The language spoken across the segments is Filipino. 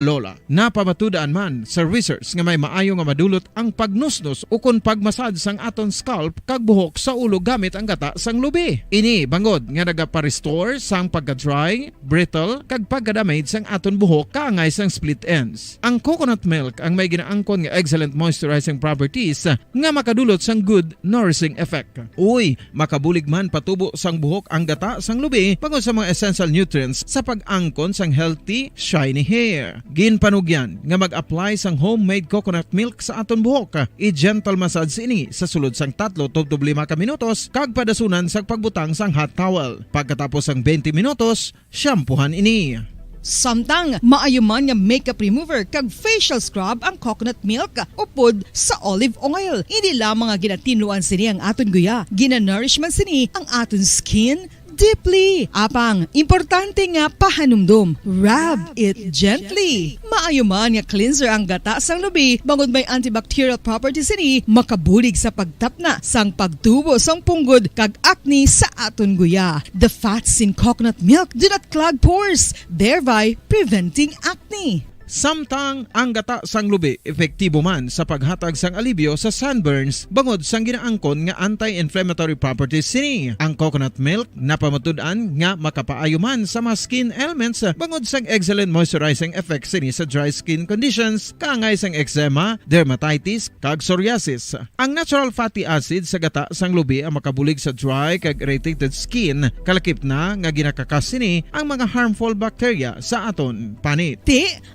lola. Napamatudaan man sa research nga may maayo nga madulot ang pagnusnos o kon pagmasad sang aton scalp kag buhok sa ulo gamit ang gata sang lubi. Ini bangod nga nagapa-restore sang pagka-dry, brittle kag pagka-damage sang aton buhok kaangay sang split ends. Ang coconut milk ang may ginaangkon nga excellent moisturizing properties nga makadulot sang good nourishing effect. Uy, makabulig man patubo sang buhok ang gata sang lubi bangod sa mga essential nutrients sa pag-angkon sang healthy, shiny hair. Ginpanugyan nga mag-apply sang homemade coconut milk sa aton buhok. I-gentle massage ini sa sulod sang 3 to 5 ka minutos kag padasunan sang pagbutang sang hot towel. Pagkatapos sang 20 minutos, shampoohan ini. Samtang maayo man nga makeup remover kag facial scrub ang coconut milk upod sa olive oil. Hindi lamang nga ginatinuan sini ang aton guya. Gina-nourishment sini ang aton skin deeply. Apang, importante nga pahanumdum. Rub it gently. Maayo man nga cleanser ang gata sang lubi bangod may antibacterial properties ini makabulig sa pagtapna sang pagtubo sang punggod kag acne sa aton guya. The fats in coconut milk do not clog pores, thereby preventing acne. Samtang ang gata sang lubi epektibo man sa paghatag sang alibyo sa sunburns bangod sang ginaangkon nga anti-inflammatory properties sini. Ang coconut milk napamatud-an nga makapaayo man sa mga skin ailments bangod sang excellent moisturizing effects sini sa dry skin conditions kaangay sang eczema, dermatitis kag psoriasis. Ang natural fatty acid sa gata sang lubi ang makabulig sa dry kag irritated skin kalakip na nga ginakakas sini ang mga harmful bacteria sa aton panit.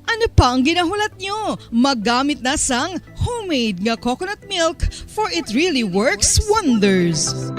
Ano pa ang ginahulat nyo? Maggamit na sang homemade nga coconut milk for it really works wonders.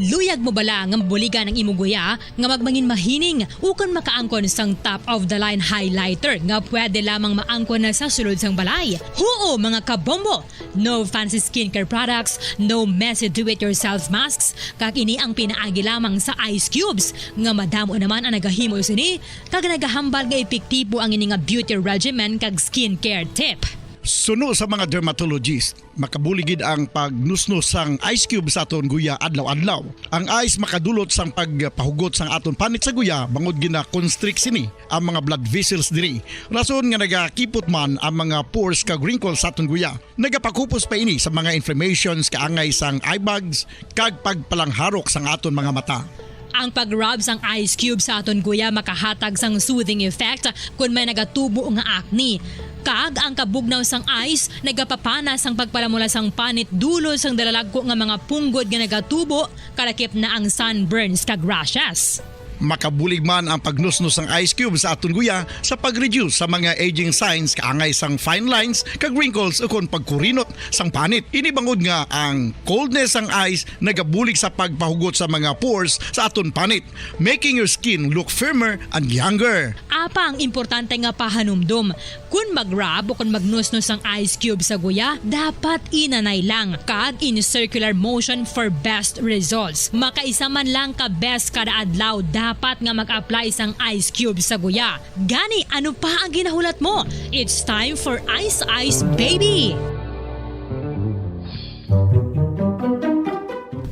Luyag mo bala nga buligan ang imong guya nga magmangin mahining ukon makaangkon sang top of the line highlighter nga pwede lamang maangkon na sa sulod sang balay. Huo mga kabombo! No fancy skincare products, no messy do-it-yourself masks, kag ini ang pinaagi lamang sa ice cubes nga madamo naman ang nagahimo sini kag nagahambal nga epektibo ang ini nga beauty regimen kag skincare tip. Suno sa mga dermatologist, makabuligid ang pagnusnos sang ice cube sa aton guya adlaw-adlaw. Ang ice makadulot sang pagpahugot sang aton panit sa guya bangod gina-constrict sini ang mga blood vessels diri. Rason nga nagakipot man ang mga pores kag wrinkles sa aton guya. Nagapakupos pa ini sa mga inflammations kaangay sang eye bags kag pagpalangharok sang aton mga mata. Ang pag-rub sang ice cube sa aton guya makahatag sang soothing effect kung may nagatubo nga acne. Kag ang kabugnaw sang ice nagapapana sang pagpalamula sang panit dulo sang dalalagko nga mga punggod nga nagatubo kalakip na ang sunburns kag rashes. Makabulig man ang pagnusnos ng ice cube sa aton guya sa pag-reduce sa mga aging signs kaangay sang fine lines kag wrinkles ukon pagkurinot sang panit. Ini bangod nga ang coldness sang ice nagabulig sa pagpahugot sa mga pores sa aton panit, making your skin look firmer and younger. Apang importante nga pahanumdum, kung mag-rub o kung magnusnos ang ice cube sa guya, dapat inanay lang kag in circular motion for best results. Makaisa man lang ka best kada adlaw dapat nga mag-apply sang ice cube sa guya. Gani, ano pa ang ginahulat mo? It's time for Ice Ice Baby!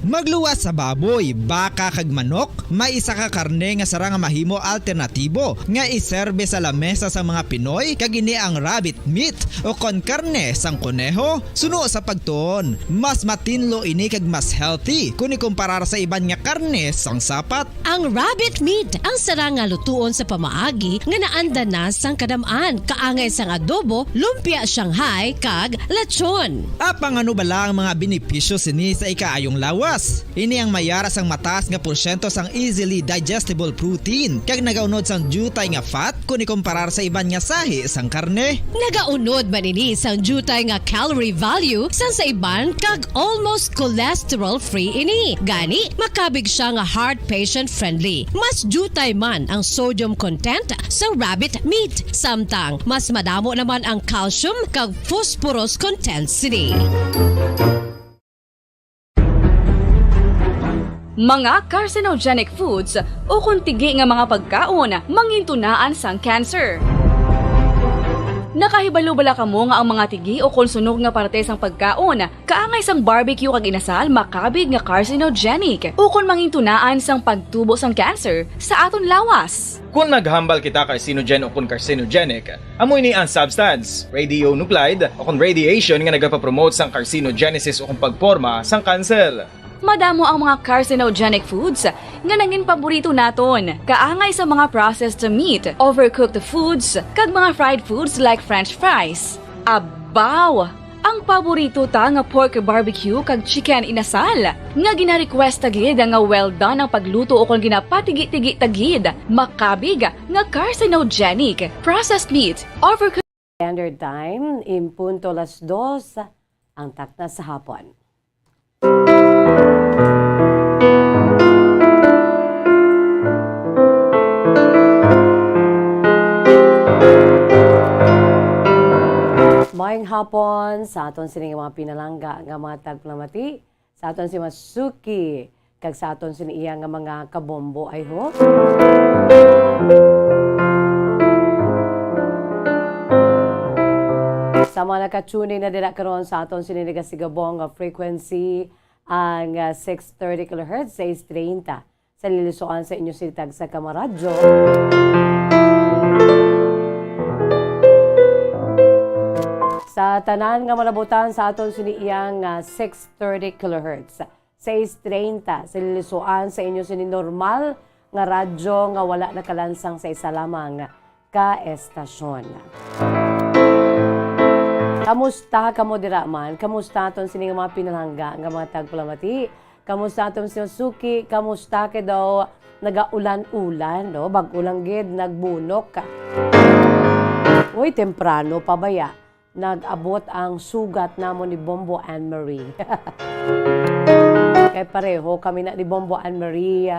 Magluwas sa baboy, baka kag manok, may isa ka karne nga sara nga mahimo alternatibo nga iserbe sa lamesa sa mga Pinoy kag ini ang rabbit meat o kon karne sang koneho. Suno sa pagtuon, mas matinlo ini kag mas healthy kung ikumparar sa iban nga karne sang sapat. Ang rabbit meat ang sara nga lutuon sa pamaagi nga naanda na sang kadamaan, kaangay sang adobo, lumpia Shanghai kag lechon. Apang ano bala ang mga benepisyo sini sa ikaayong lawas? Ini ang mayaras ang mataas nga porsyento sang easily digestible protein kag nagaunod sang jutay nga fat kung ikumparar sa iban nga sahi sang karne. Nagaunod man ini sang jutay nga calorie value sang sa iban kag almost cholesterol free ini. Gani makabig siya nga heart patient friendly. Mas jutay man ang sodium content sa rabbit meat, samtang mas madamo naman ang calcium kag phosphorus content sini. Mga carcinogenic foods o kuntigi nga mga pagkaon mangintunaan sang cancer. Nakahibalo bala kamo nga ang mga tigi o konsunog nga parte sang pagkaon kaangay sang barbecue kag inasal makabig nga carcinogenic o kon mangintunaan sang pagtubo sang cancer sa aton lawas. Kung naghambal kita carcinogen o kung carcinogenic, amoy ni ang substance, radionuclide o kung radiation nga nagapapromote sang carcinogenesis o kung pagporma sang cancer. Madamo ang mga carcinogenic foods nga naging paborito naton. Kaangay sa mga processed meat, overcooked foods, kag mga fried foods like french fries. Abaw! Ang paborito ta nga pork barbecue kag chicken inasal. Nga gina-request tagid nga well done ang pagluto o kung ginapatigi-tigi tagid. Makabig nga carcinogenic. Processed meat, overcooked Standard Time, impunto las 2 ang takna sa hapon. Mayong hapon sa aton sining mga pinalangga nga mga tagplamati, sa aton si Masuki, kag sa aton siniya nga mga kabombo ay ho. Sa mga nakatuning na dila karon sa aton sininigasigabong nga frequency ang 630 kHz 630 sa lilusoan sa inyo sitag sa Kamaradyo. Sa tanan nga malabutan sa aton siniyang 630 kHz 630 sa lilusoan sa inyo normal nga radyo nga wala nakalansang sa isa lamang ka estasyon. Kamusta kamo dira man? Kamusta aton sining mga pinalangga nga mga tagplamati? Kamusta aton si Suki? Kamusta kay daw nagaulan-ulan, no? Bag-ulang gid nagbunok ka. Uy, temprano pa baya. Nag-abot ang sugat namon ni Bombo Ann Marie. Kay pareho kami na ni Bombo Ann Marie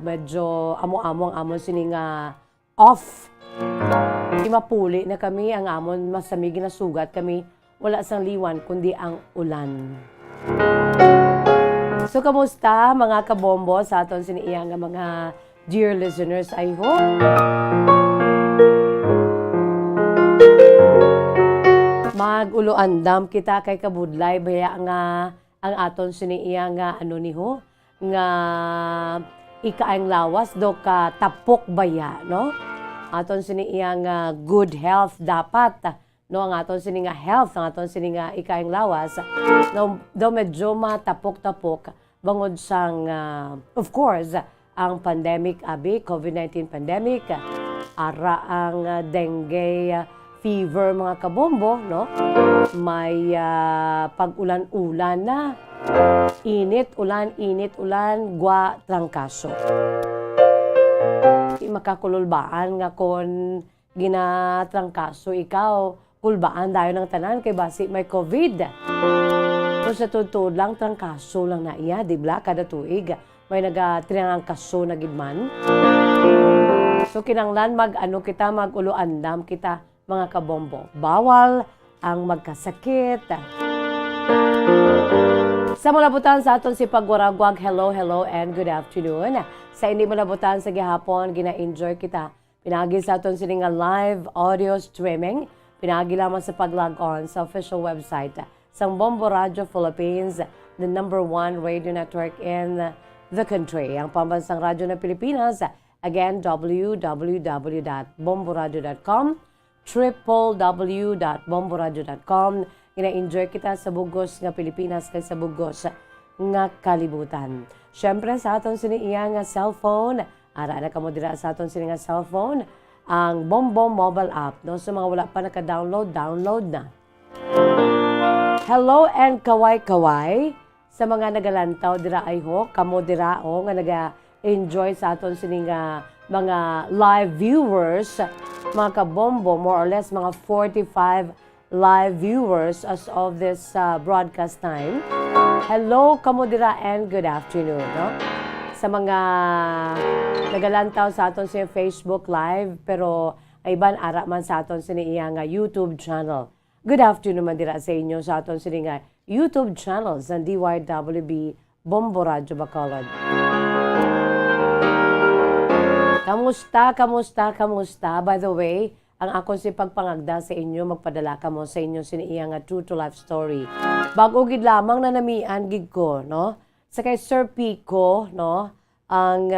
medyo amo-among amon sining off. Di mapuli na kami ang amon masamig na sugat kami wala sang liwan kundi ang ulan. So kamusta mga kabombo sa aton siniya nga mga dear listeners I hope mag-ulo-andam kita kay kabudlay baya nga ang aton siniya nga ano ni ho nga ikaang lawas do ka tapok baya no aton siniya nga good health dapat no ang aton sini nga health ang aton sini nga ikaang lawas no do medyo matapok-tapok bangod sang of course ang pandemic abi COVID-19 pandemic ara ang dengue fever mga kabombo, no? May pag-ulan-ulan na. Init, ulan, gwa, trangkaso. Di makakululbaan nga kon ginatrangkaso ikaw, kulbaan dayo ng tanan kay basi may COVID. So sa tutod lang, trangkaso lang na iya, di ba? Kada tuig, may nag-trangkaso na gidman. So kinanglan mag-ano kita, mag-ulo-andam kita, mga kabombo. Bawal ang magkasakit. Sa malabutan sa aton si pagwaragwag, hello and good afternoon. Sa hindi malabutan sa gihapon, gina-enjoy kita. Pinagi sa aton sining live audio streaming. Pinagi lamang sa pag-log on sa official website sang Bombo Radio Philippines, the #1 radio network in the country. Ang pambansang radyo ng Pilipinas, again, www.bomboradio.com, www.bomboradio.com. Gina-enjoy kita sa bugos nga Pilipinas kay sa bugos nga kalibutan. Siyempre sa aton siniya nga cellphone, ara na kamo dira sa aton siniya nga cellphone, ang Bombo mobile app. No? So mga wala pa naka-download, download na. Hello and kaway-kaway sa mga nagalantaw dira ay ho, kamo dira o nga naga-enjoy sa aton siniya mga live viewers, mga kabombo, more or less mga 45 live viewers as of this broadcast time. Hello, kamudira, and good afternoon. No? Sa mga nagalantaw sa aton sa Facebook Live, pero ay iban ara man sa aton sa nga YouTube channel. Good afternoon man dira sa inyo sa aton sa nga YouTube channel sa DYWB Bombo Radio Bacolod. Kamusta? By the way, ang akon si pagpangagda sa inyo, magpadala ka mo sa inyo siniya nga true to life story. Bago gid lamang na namian gid ko, no? Sa kay Sir Pico, no? Ang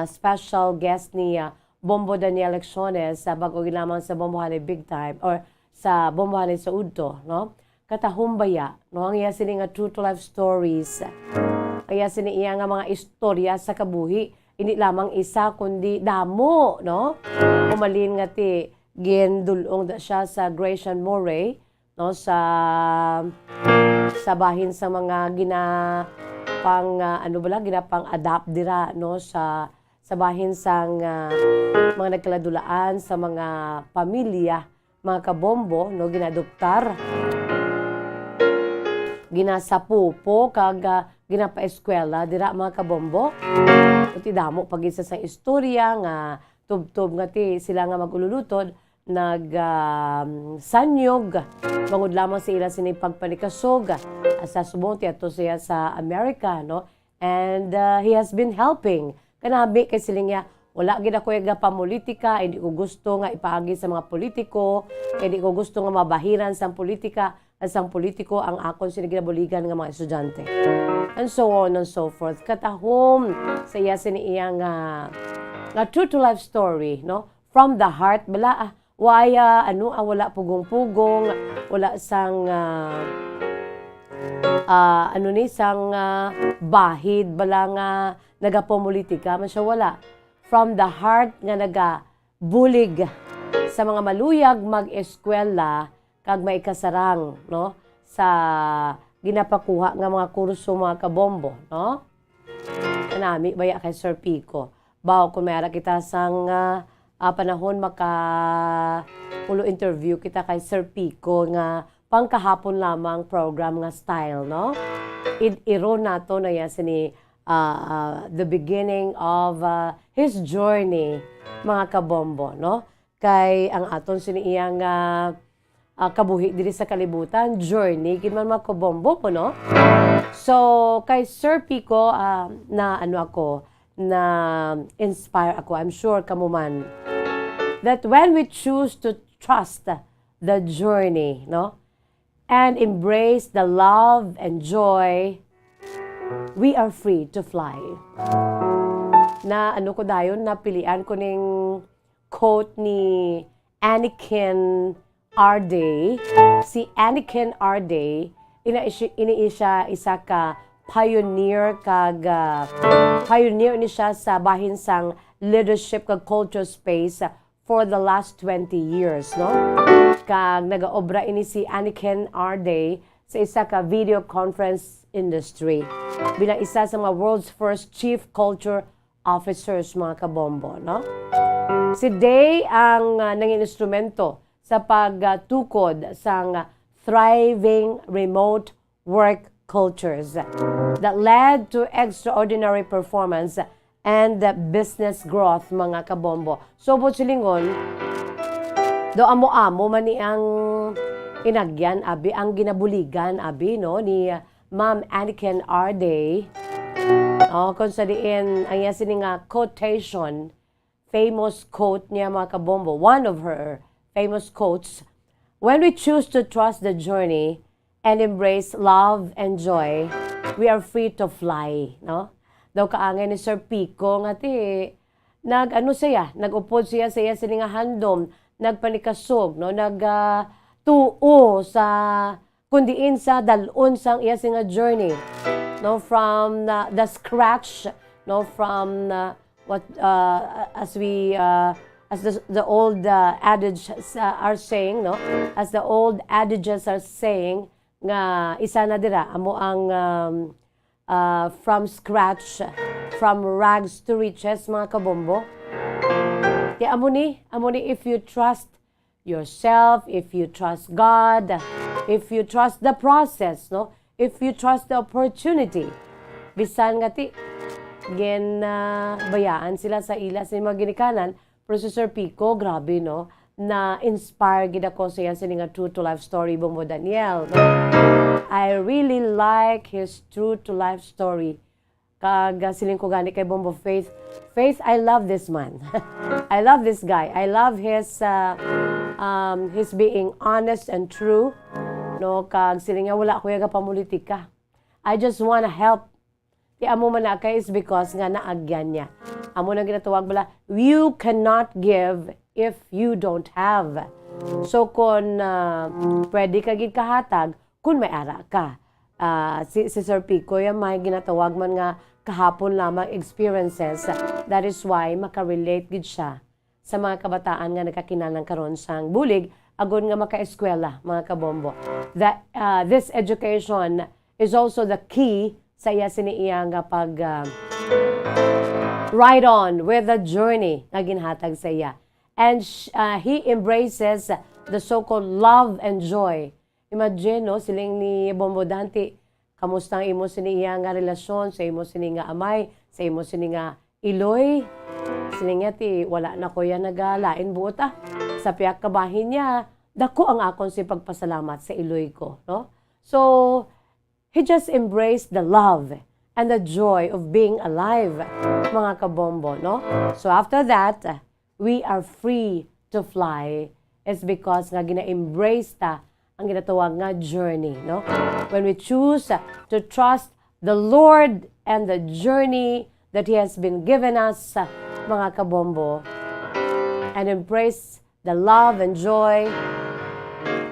special guest ni Bombo Daniel Lecciones sa bago gid lamang sa Bombohane Big Time or sa Bombohane sa Udto, no? Katahumbaya, no? Ang iya sini nga true to life stories. Kaya sini iya nga mga istorya sa kabuhi, hindi lamang isa kundi damo, no? Umalin nga ti gendulong da siya sa Gratian Moray, no, sa bahin sa mga ginapang adapt dira, no, sa bahin sang mga nagkaladulaan sa mga pamilya, mga kabombo, no, ginadoktar, ginasapupo kag ginapaeskwela dira mga kabombo. Uti damo pag isa sa istorya nga tubtob nga ti sila nga magululutod sanyog bangod lamang sa ila sini pagpanikasog sa subong ti ato siya sa America, no, and he has been helping kanabi kay siling wala gid ako nga pamulitika, hindi ko gusto nga ipaagi sa mga politiko, hindi ko gusto nga mabahiran sa politika sang politiko ang akon sini ginabuligan nga mga estudyante, and so on and so forth. Katahom sa iya sini iya nga true to life story, no, from the heart bala waya wala pugong-pugong, wala sang sang bahid bala nga nagapolitika man siya, wala from the heart nga nagabulig sa mga maluyag mag-eskwela kag may kasarang, no, sa ginapakuha nga mga kurso mga kabombo, no. Kanami baya kay Sir Pico bawo kung mayara kita sang panahon ulo interview kita kay Sir Pico nga pangkahapon lamang program nga style, no. Iro nato na yan sini the beginning of his journey mga kabombo, no. Kay ang aton sini iyang kabuhi diri sa kalibutan journey kin man mga kabombo po, no. So kay Sir Pico na inspire ako, I'm sure kamo man, that when we choose to trust the journey, no, and embrace the love and joy, we are free to fly. Na ko dayon, napilian ko ning quote ni Anakin Arday. Si Anakin Arday, ini siya isa ka pioneer ni siya sa bahin sang leadership kag culture space for the last 20 years, no? Kag nagaobra ini si Anakin Arday sa isa ka video conference industry bilang isa sa mga world's first chief culture officers mga kabombo, no? Si Day ang nanging instrumento sa pagtukod sang thriving remote work cultures that led to extraordinary performance and business growth mga kabombo. So, silingon, do amo-amo man ni ang inagyan, abi, ang ginabuligan, abi, no, ni Ma'am Anakin Arday. Kung sa diin, ang yasin nga quotation, famous quote niya mga kabombo, one of her famous quotes, when we choose to trust the journey and embrace love and joy, we are free to fly, no? Daw kaangay ni Sir Pico nga nag-upod siya sa iya sininga handom, nagpanikasog, no, tuo sa kundiin sa dalon sang iya singa journey, no, from the scratch, no, from as the old adage are saying, no, as the old adages are saying nga isa na dira amo ang from scratch, from rags to riches mga kabombo. Kaya amo ni if you trust yourself, if you trust God, if you trust the process, no, if you trust the opportunity, bisan nga ti bayaan sila sa ila sa mga ginikanan, pero si Sir Pico, grabe, no, na inspire gid ako sa yan sininga true to life story Bombo Daniel, no? I really like his true to life story. Kag siling ko gani kay Bombo Faith, I love this man. I love this guy. I love his he's being honest and true. No, kag sila nga wala kuya ga pamulitika. I just wanna help. Ti amo man na kay is because nga naagyan niya. Amo na ginatawag bala, you cannot give if you don't have. So kung pwede ka gid kahatag, kung may ara ka. Si Sir Pico, yung may ginatawag man nga kahapon lamang experiences. That is why makarelate gid siya sa mga kabataan nga nagkakinahanglan karon sang bulig agon nga makaeskwela, mga kabombo. That this education is also the key sa iya siniiya nga pag ride on with the journey nga ginhatag sa iya. And he embraces the so-called love and joy. Imagine, no, siling ni Bombo Dante, kamusta ang imo siniya nga relasyon, sa imo sini nga amay, sa imo sini nga iloy. Siling nga ti, wala na ko yan nagalain buot Sa piyak kabahin niya, dako ang akon si pagpasalamat sa iloy ko. No? So, he just embraced the love and the joy of being alive, mga kabombo. No? So after that, we are free to fly. It's because nga gina-embrace ta ang ginatawag nga journey, no? When we choose to trust the Lord and the journey that He has been given us, mga kabombo, and embrace the love and joy,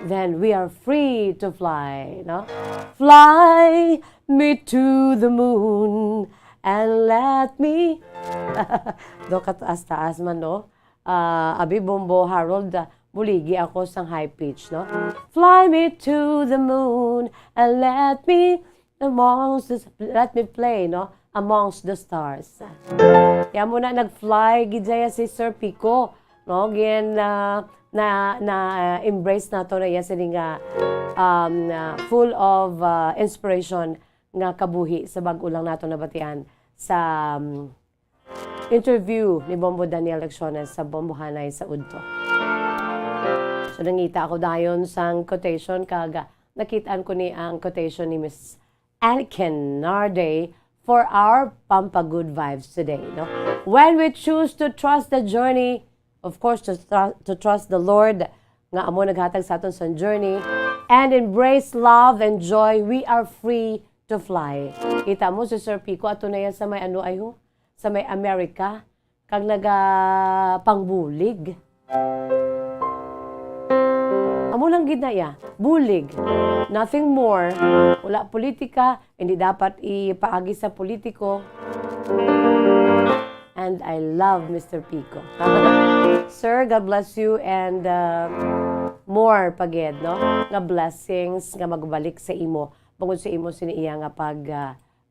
then we are free to fly, no? Fly me to the moon and let me do kataas-taas man, no? Abi Bombo Harold, buligi ako sang high pitch, no? Fly me to the moon and let me play, no? Amongst the stars. Kaya muna nag-fly gidya si Sir Pico, no? Gin na embrace na to na iya sini nga full of inspiration nga kabuhi sa bag-ulang nato nabatian sa interview ni Bombo Daniel Lecciones sa Bombo Hanay sa Udto. So nangita ako dayon sang quotation kaga nakitaan ko ni ang quotation ni Miss Anakin Narday for our Pampa Good Vibes today, no? When we choose to trust the journey, of course to trust the Lord nga amo naghatag sa aton sa journey, and embrace love and joy, we are free to fly. Kita mo si Sir Pico ato na yan sa may ano ay ho, sa may Amerika kag naga pangbulig. Amo lang gid na ya, bulig. Nothing more. Wala politika, hindi dapat ipaagi sa politiko. And I love Mr. Pico. Sir, God bless you and more pagid, no? Nga blessings nga magbalik sa imo. Bangod sa imo siniiya nga pag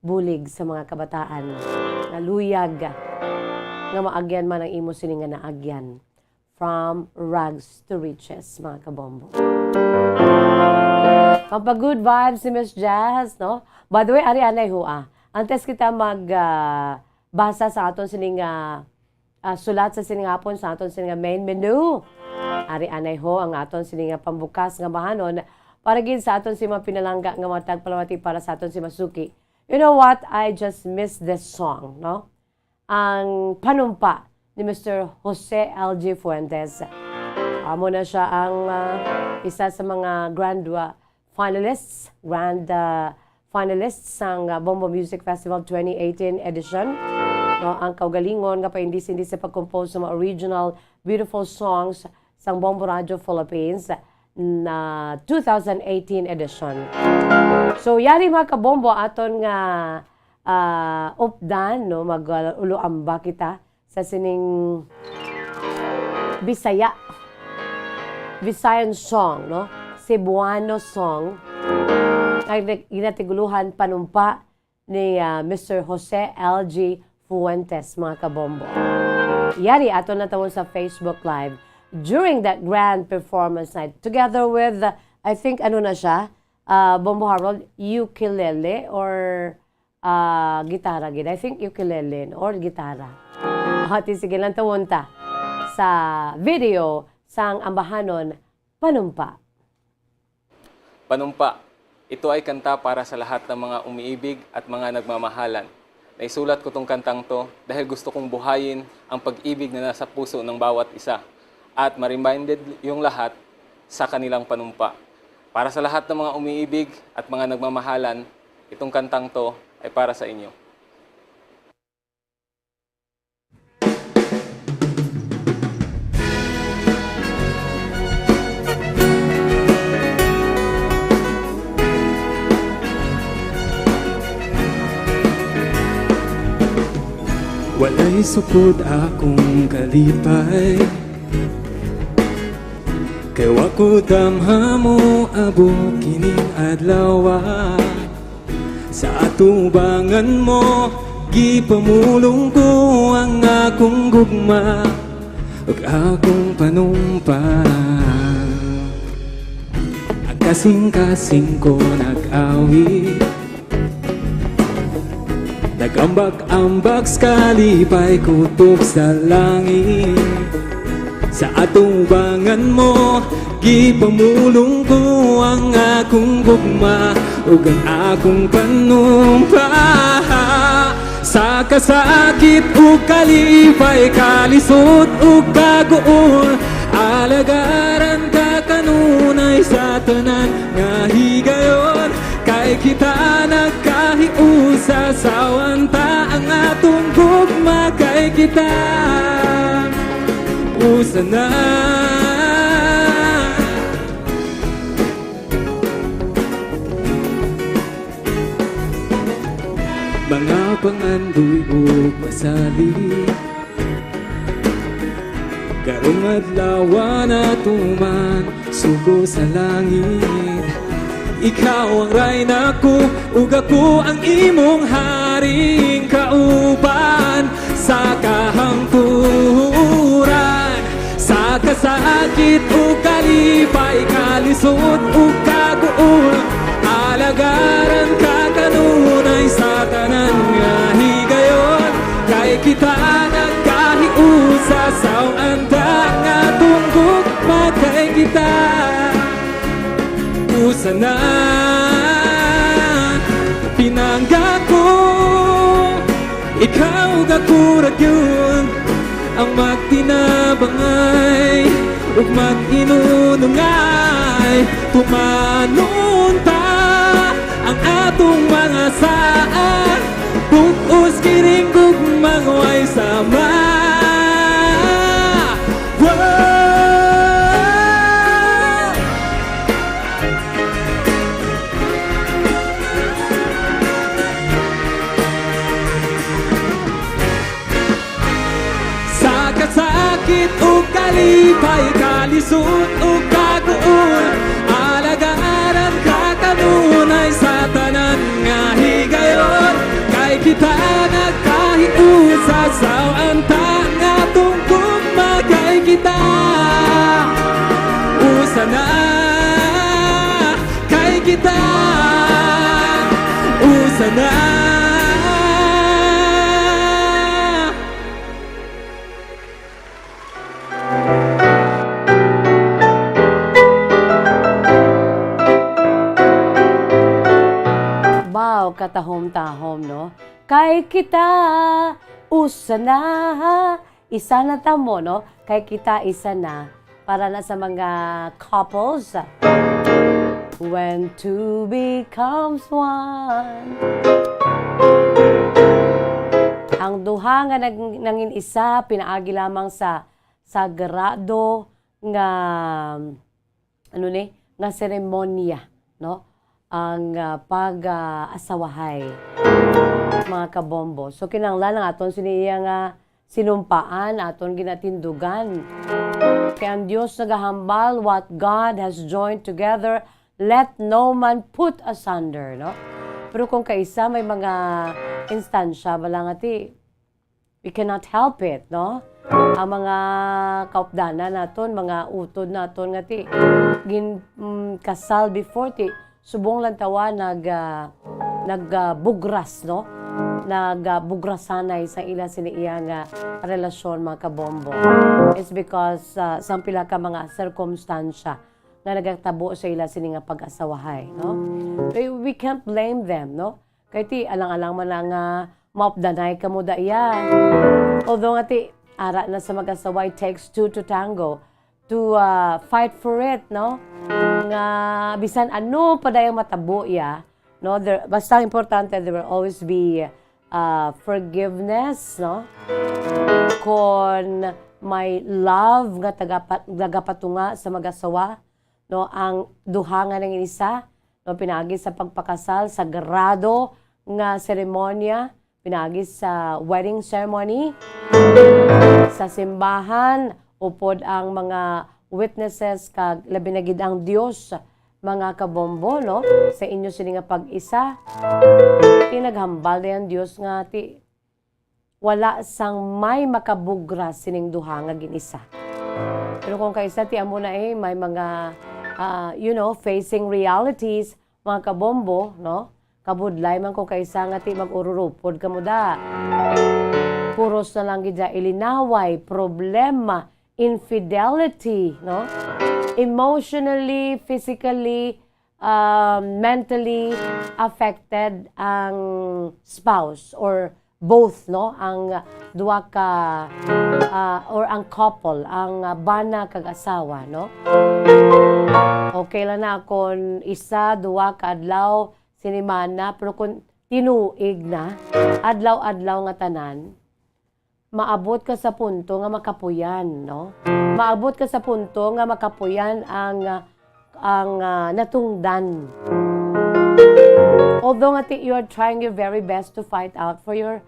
bulig sa mga kabataan. Nga luyag nga maagyan man ang imo sini nga naagyan. From rags to riches, mga kabombo. Pampa good vibes si Miss Jazz, no? By the way, ari anay ho antes kita basa sa aton sining sulat sa sining hapon sa aton sining main menu. Ari anay ho ang aton sining pambukas nga bahanon para gid sa aton si mga pinalangga nga matag palawati para sa aton si Masuki. You know what? I just missed this song, no? Ang Panumpa ni Mr. Jose L.G. Fuentes. Amo na siya ang isa sa mga grand finalists sang Bombo Music Festival 2018 edition. No, ang kaugalingon nga paindis-indis sa pag-compose ng mga original beautiful songs sang Bombo Radio Philippines na 2018 edition. So yari mga kabombo aton nga updan, no, mag-uluamba kita sa sining Visayan song, no? Cebuano song ay ginatiguluhan Panumpa ni Mr. Jose L.G. Fuentes, mga kabombo. Yari ato na tawon sa Facebook Live during that grand performance night together with I think ano na siya, Bombo Harold, ukulele or gitara gid. I think ukulele or gitara. Hati sige lang tawon ta sa video sang ambahanon Panumpa. Panumpa, ito ay kanta para sa lahat ng mga umiibig at mga nagmamahalan. Naisulat ko tong kantang to dahil gusto kong buhayin ang pag-ibig na nasa puso ng bawat isa. at ma-reminded yung lahat sa kanilang panumpa. Para sa lahat ng mga umiibig at mga nagmamahalan, itong kantang to ay para sa inyo. Walay sukod akong kalipay, kay wako damha mo abot kining adlaw. Sa atubangan mo gipamulong ko ang akong gugma ug akong panumpa. Ang kasing-kasing ko nag-awit, nagambak-ambak kalipay kutok sa langit. Sa atubangan mo gipamulong ko ang akong gugma ug ang akong panumpa. Sa kasakit ug kalipay, kalisod ug kaguol, alagaran ka kanunay sa tanan nga higayon. Kay kita nagkahiusa sa wanta ang atong gugma, kay kita usa na. Mga pangandoy ug masali, karong adlaw na tuman sugo sa langit. Ikaw ang rayna ko, ug ako ang imong haring kauban. Sa kahangturan, sa kasakit ug kalipay, kalisod ug kaguol, alagaran ka kanunay sa tanan nga higayon. Kay kita nagkahiusa sa anda nga tunggok, kay kita usa na. Pinangga ko ikaw gakurag yun ang magtinabangay ug mag-inunungay. Tumanon ta ang atong mga saan, bukos kining gugmang way sama. Sakit ug kalipay, kalisod ug kaguol, alagaran ka kanunay sa tanan nga higayon. Kay kita nagkahiusa sa anta nga tungkol, kay kita usa na. Kay kita usa na. Katahom-tahom, no? Kay kita, usa na. Isa na tamo, no? Kay kita, isa na. Para na sa mga couples. When two becomes one. Ang duha nga nangin isa, pinaagi lamang sa sagrado nga, ano ni? Nga seremonya, no? Ang pag-asawahay, mga kabombo. So, kinanglan ang aton siniya nga sinumpaan, aton ginatindugan. Kaya ang Diyos nagahambal, what God has joined together, let no man put asunder, no? Pero kung kaisa may mga instansya, bala nga ti, we cannot help it, no? Ang mga kaupdana naton, mga utod naton nga ti, kasal before ti, subong lang tawa nagbugras, no? Nagbugrasanay sa ila siniya nga relasyon, mga kabombo. It's because sa pila ka mga circumstansya na nagtabo sa ila sini nga pag-asawahay, no? We can't blame them, no? Kaya ti, alang-alang man lang maupdanay ka mo da iya. Although nga ti, ara na sa mag-asaway takes two to tango. fight for it, no? Nga bisan ano pa dayang matabo ya, no? Basta importante there will always be forgiveness, no? Kon may love nga tagapatunga sa mag-asawa, no? Ang duha nga ng isa, no? Pinagi sa pagpakasal, sa sagrado nga seremonya, pinagi sa wedding ceremony, sa simbahan, upod ang mga witnesses kag labi na gid ang Dios, mga kabombo, no? Sa inyo sini nga pag-isa, tinaghambal na ang Dios nga wala sang may makabugras sining duha nga ginisa. Pero kung kaisa ti amo na may mga facing realities, mga kabombo, no? Kabudlay man kung kaisa nga ti mag-ururupod kamo da. Puros na lang gid ilinaway, problema, infidelity, no? Emotionally, physically, mentally affected ang spouse or both, no? Ang duwa ka or ang couple, ang bana kag asawa, no? Okay lang na kung isa, duwa ka adlaw sinimana, pero kung tinuig na, adlaw-adlaw nga tanan, maabot ka sa punto nga makapuyan, no? Maabot ka sa punto nga makapuyan ang natungdan. Although nga you are trying your very best to fight out for your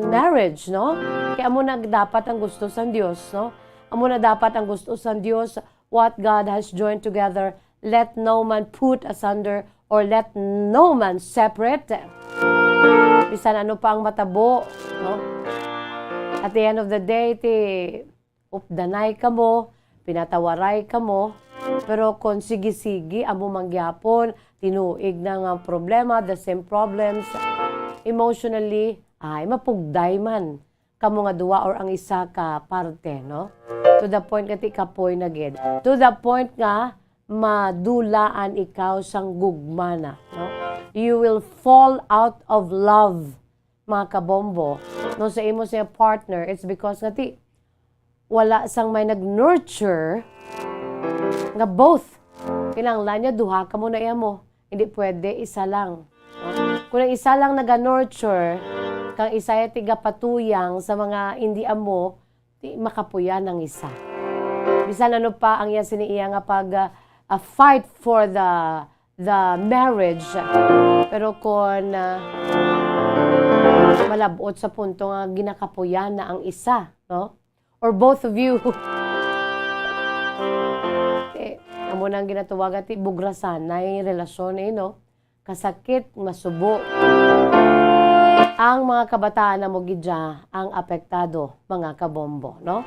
marriage, no? Kaya amo na dapat ang gusto sa Dios, no? Amo na dapat ang gusto sa Dios, what God has joined together, let no man put asunder or let no man separate. Bisan ano pa ang matabo, no? At the end of the day, updanay ka mo, pinatawaray ka mo, pero kung sige-sige, amo mangyapon, tinuig na nga problema, the same problems, emotionally, ay mapugday man kamo nga duwa or ang isa ka parte, no? To the point nga ti kapoy na gid. To the point nga madulaan ikaw sang gugma na, no? You will fall out of love, mga kabombo. No, sa imo sa partner, it's because nga ti wala sang may nag-nurture nga both. Kinanglan niya, duha ka muna iya mo. Hindi pwede, isa lang. No? Kung ang isa lang nag-nurture, kang isa ay tigapatuyang sa mga hindi amo, makapuyan ng isa. Bisan ano pa ang iya siniiya nga pag fight for the marriage. Pero kung malabot sa punto nga ginakapuyan na ang isa, no? Or both of you, amo nang ginatuwagan ti bugrasan na yung relasyon no? Kasakit, masubo. Ang mga kabataan na mo gidya ang apektado, mga kabombo, no?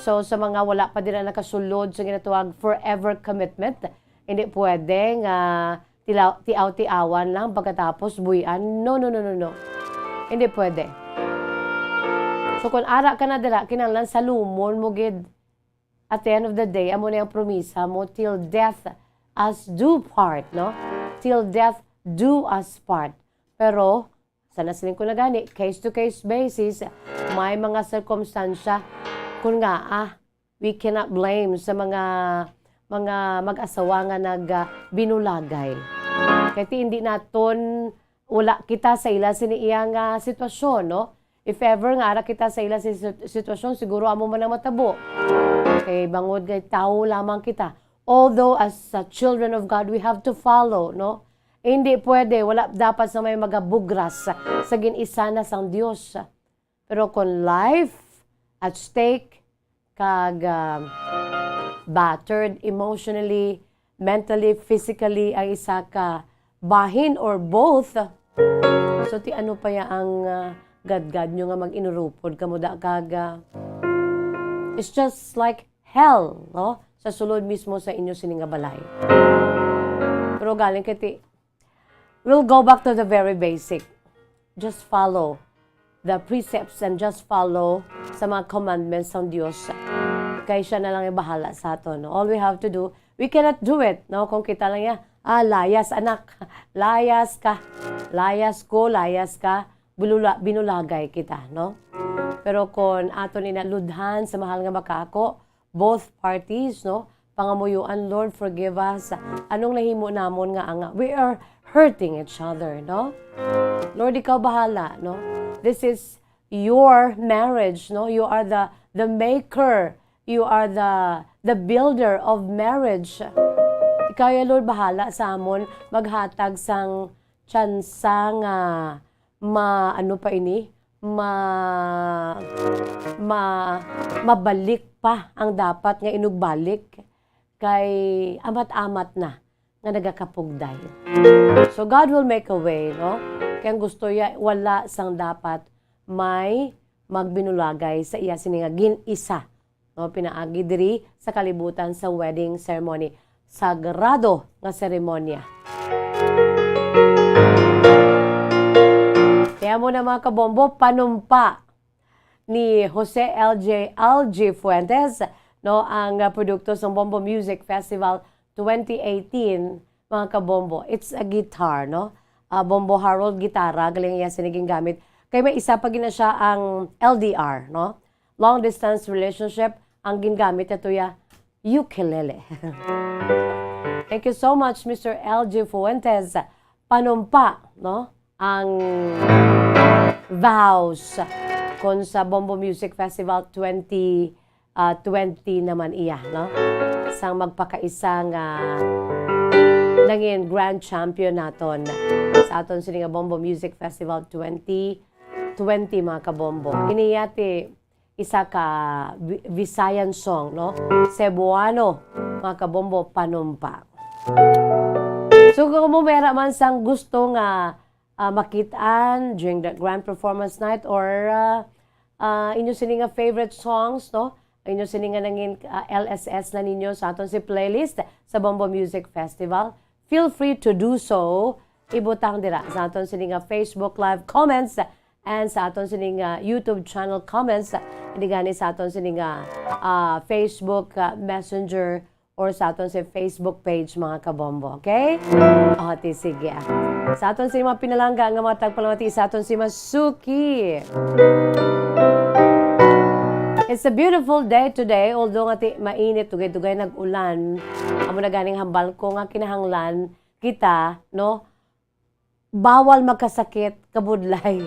So, sa mga wala pa din na nakasulod sa ginatuwag forever commitment, hindi pwede nga tiaw-tiawan lang pagkatapos buyan. No. Hindi pwede. So, kung ara ka na dala, kinanglan sa lumon mo gid. At the end of the day, amo na yung promisa mo, till death us do part, no? Till death do us part. Pero, sana siling ko na gani, case-to-case basis, may mga circumstansya, kung nga, we cannot blame sa mga mag-asawa nga binulagay. Kaya hindi naton, wala kita sa ila siniiyang sitwasyon, no? If ever nga ara kita sa ila sitwasyon, siguro amo man ang matabo. Okay, bangod kay tao lamang kita. Although as children of God, we have to follow, no? Hindi pwede, wala dapat sa may magabugras sa ginisa na sang Dios. Pero kung life at stake, kag battered emotionally, mentally, physically, ang isa ka bahin or both, so ti ano pa ya ang gadgad nyo nga mag-inurupod kamuda kag it's just like hell, no? Sa sulod mismo sa inyo sininga balay. Pero galing kiti, we'll go back to the very basic. Just follow the precepts and just follow sa mga commandments ng Diyos. Kaya siya na lang yung bahala sa ato, no? All we have to do, we cannot do it, no? Kung kita lang yan, layas anak, layas ka, layas ko, layas ka, binulagay kita, no? Pero kung aton inaludhan sa mahal nga makako, both parties, no? Pangamuyuan, Lord, forgive us. Anong nahimo namon nga we are hurting each other, no? Lord, ikaw bahala, no? This is your marriage, no? You are the maker. You are the builder of marriage. Ikaw ya, Lord, bahala sa amon maghatag sang tsansa nga mabalik pa ang dapat nga inugbalik kay amat-amat na nga nagakapugday. So God will make a way, no? Kaya gusto ya wala sang dapat may magbinulagay sa iya sininga gin-isa, no? Pinaagi diri sa kalibutan sa wedding ceremony. Sagrado nga seremonya. Kaya mo na mga kabombo, panumpa ni Jose LG Fuentes, no, ang produkto sa Bombo Music Festival 2018, mga kabombo. It's a guitar, no? Bombo Harold gitara, galing iya siniging gamit. Kaya may isa pa gina siya ang LDR, no? Long distance relationship, ang gingamit ito ya ukulele. Thank you so much, Mr. LG Fuentes. Panumpa, no? Ang vows kung sa Bombo Music Festival 2020 naman iya, no? Sang magpakaisang nangin grand champion naton sa aton sininga Bombo Music Festival 2020, mga kabombo. Iniyati isa ka Visayan song, no? Cebuano, mga kabombo, panumpa. So kung mumera man sang gusto nga makitaan during the grand performance night or inyo sininga favorite songs, no? Inyo sininga nangin LSS na ninyo sa aton si playlist sa Bombo Music Festival. Feel free to do so. Ibutang dira sa aton sininga Facebook Live comments and sa aton sininga YouTube channel comments. Hindi gani sa aton sininga Facebook Messenger or sa aton sa Facebook page, mga kabombo. Okay? Sige. Sa aton si mga pinalangga nga mga tagpalamati sa aton si Masuki. It's a beautiful day today, although nga mainit, tugay-tugay nag-ulan. Amo na ganing hambal ko nga kinahanglan kita, no? Bawal magkasakit, kabudlay.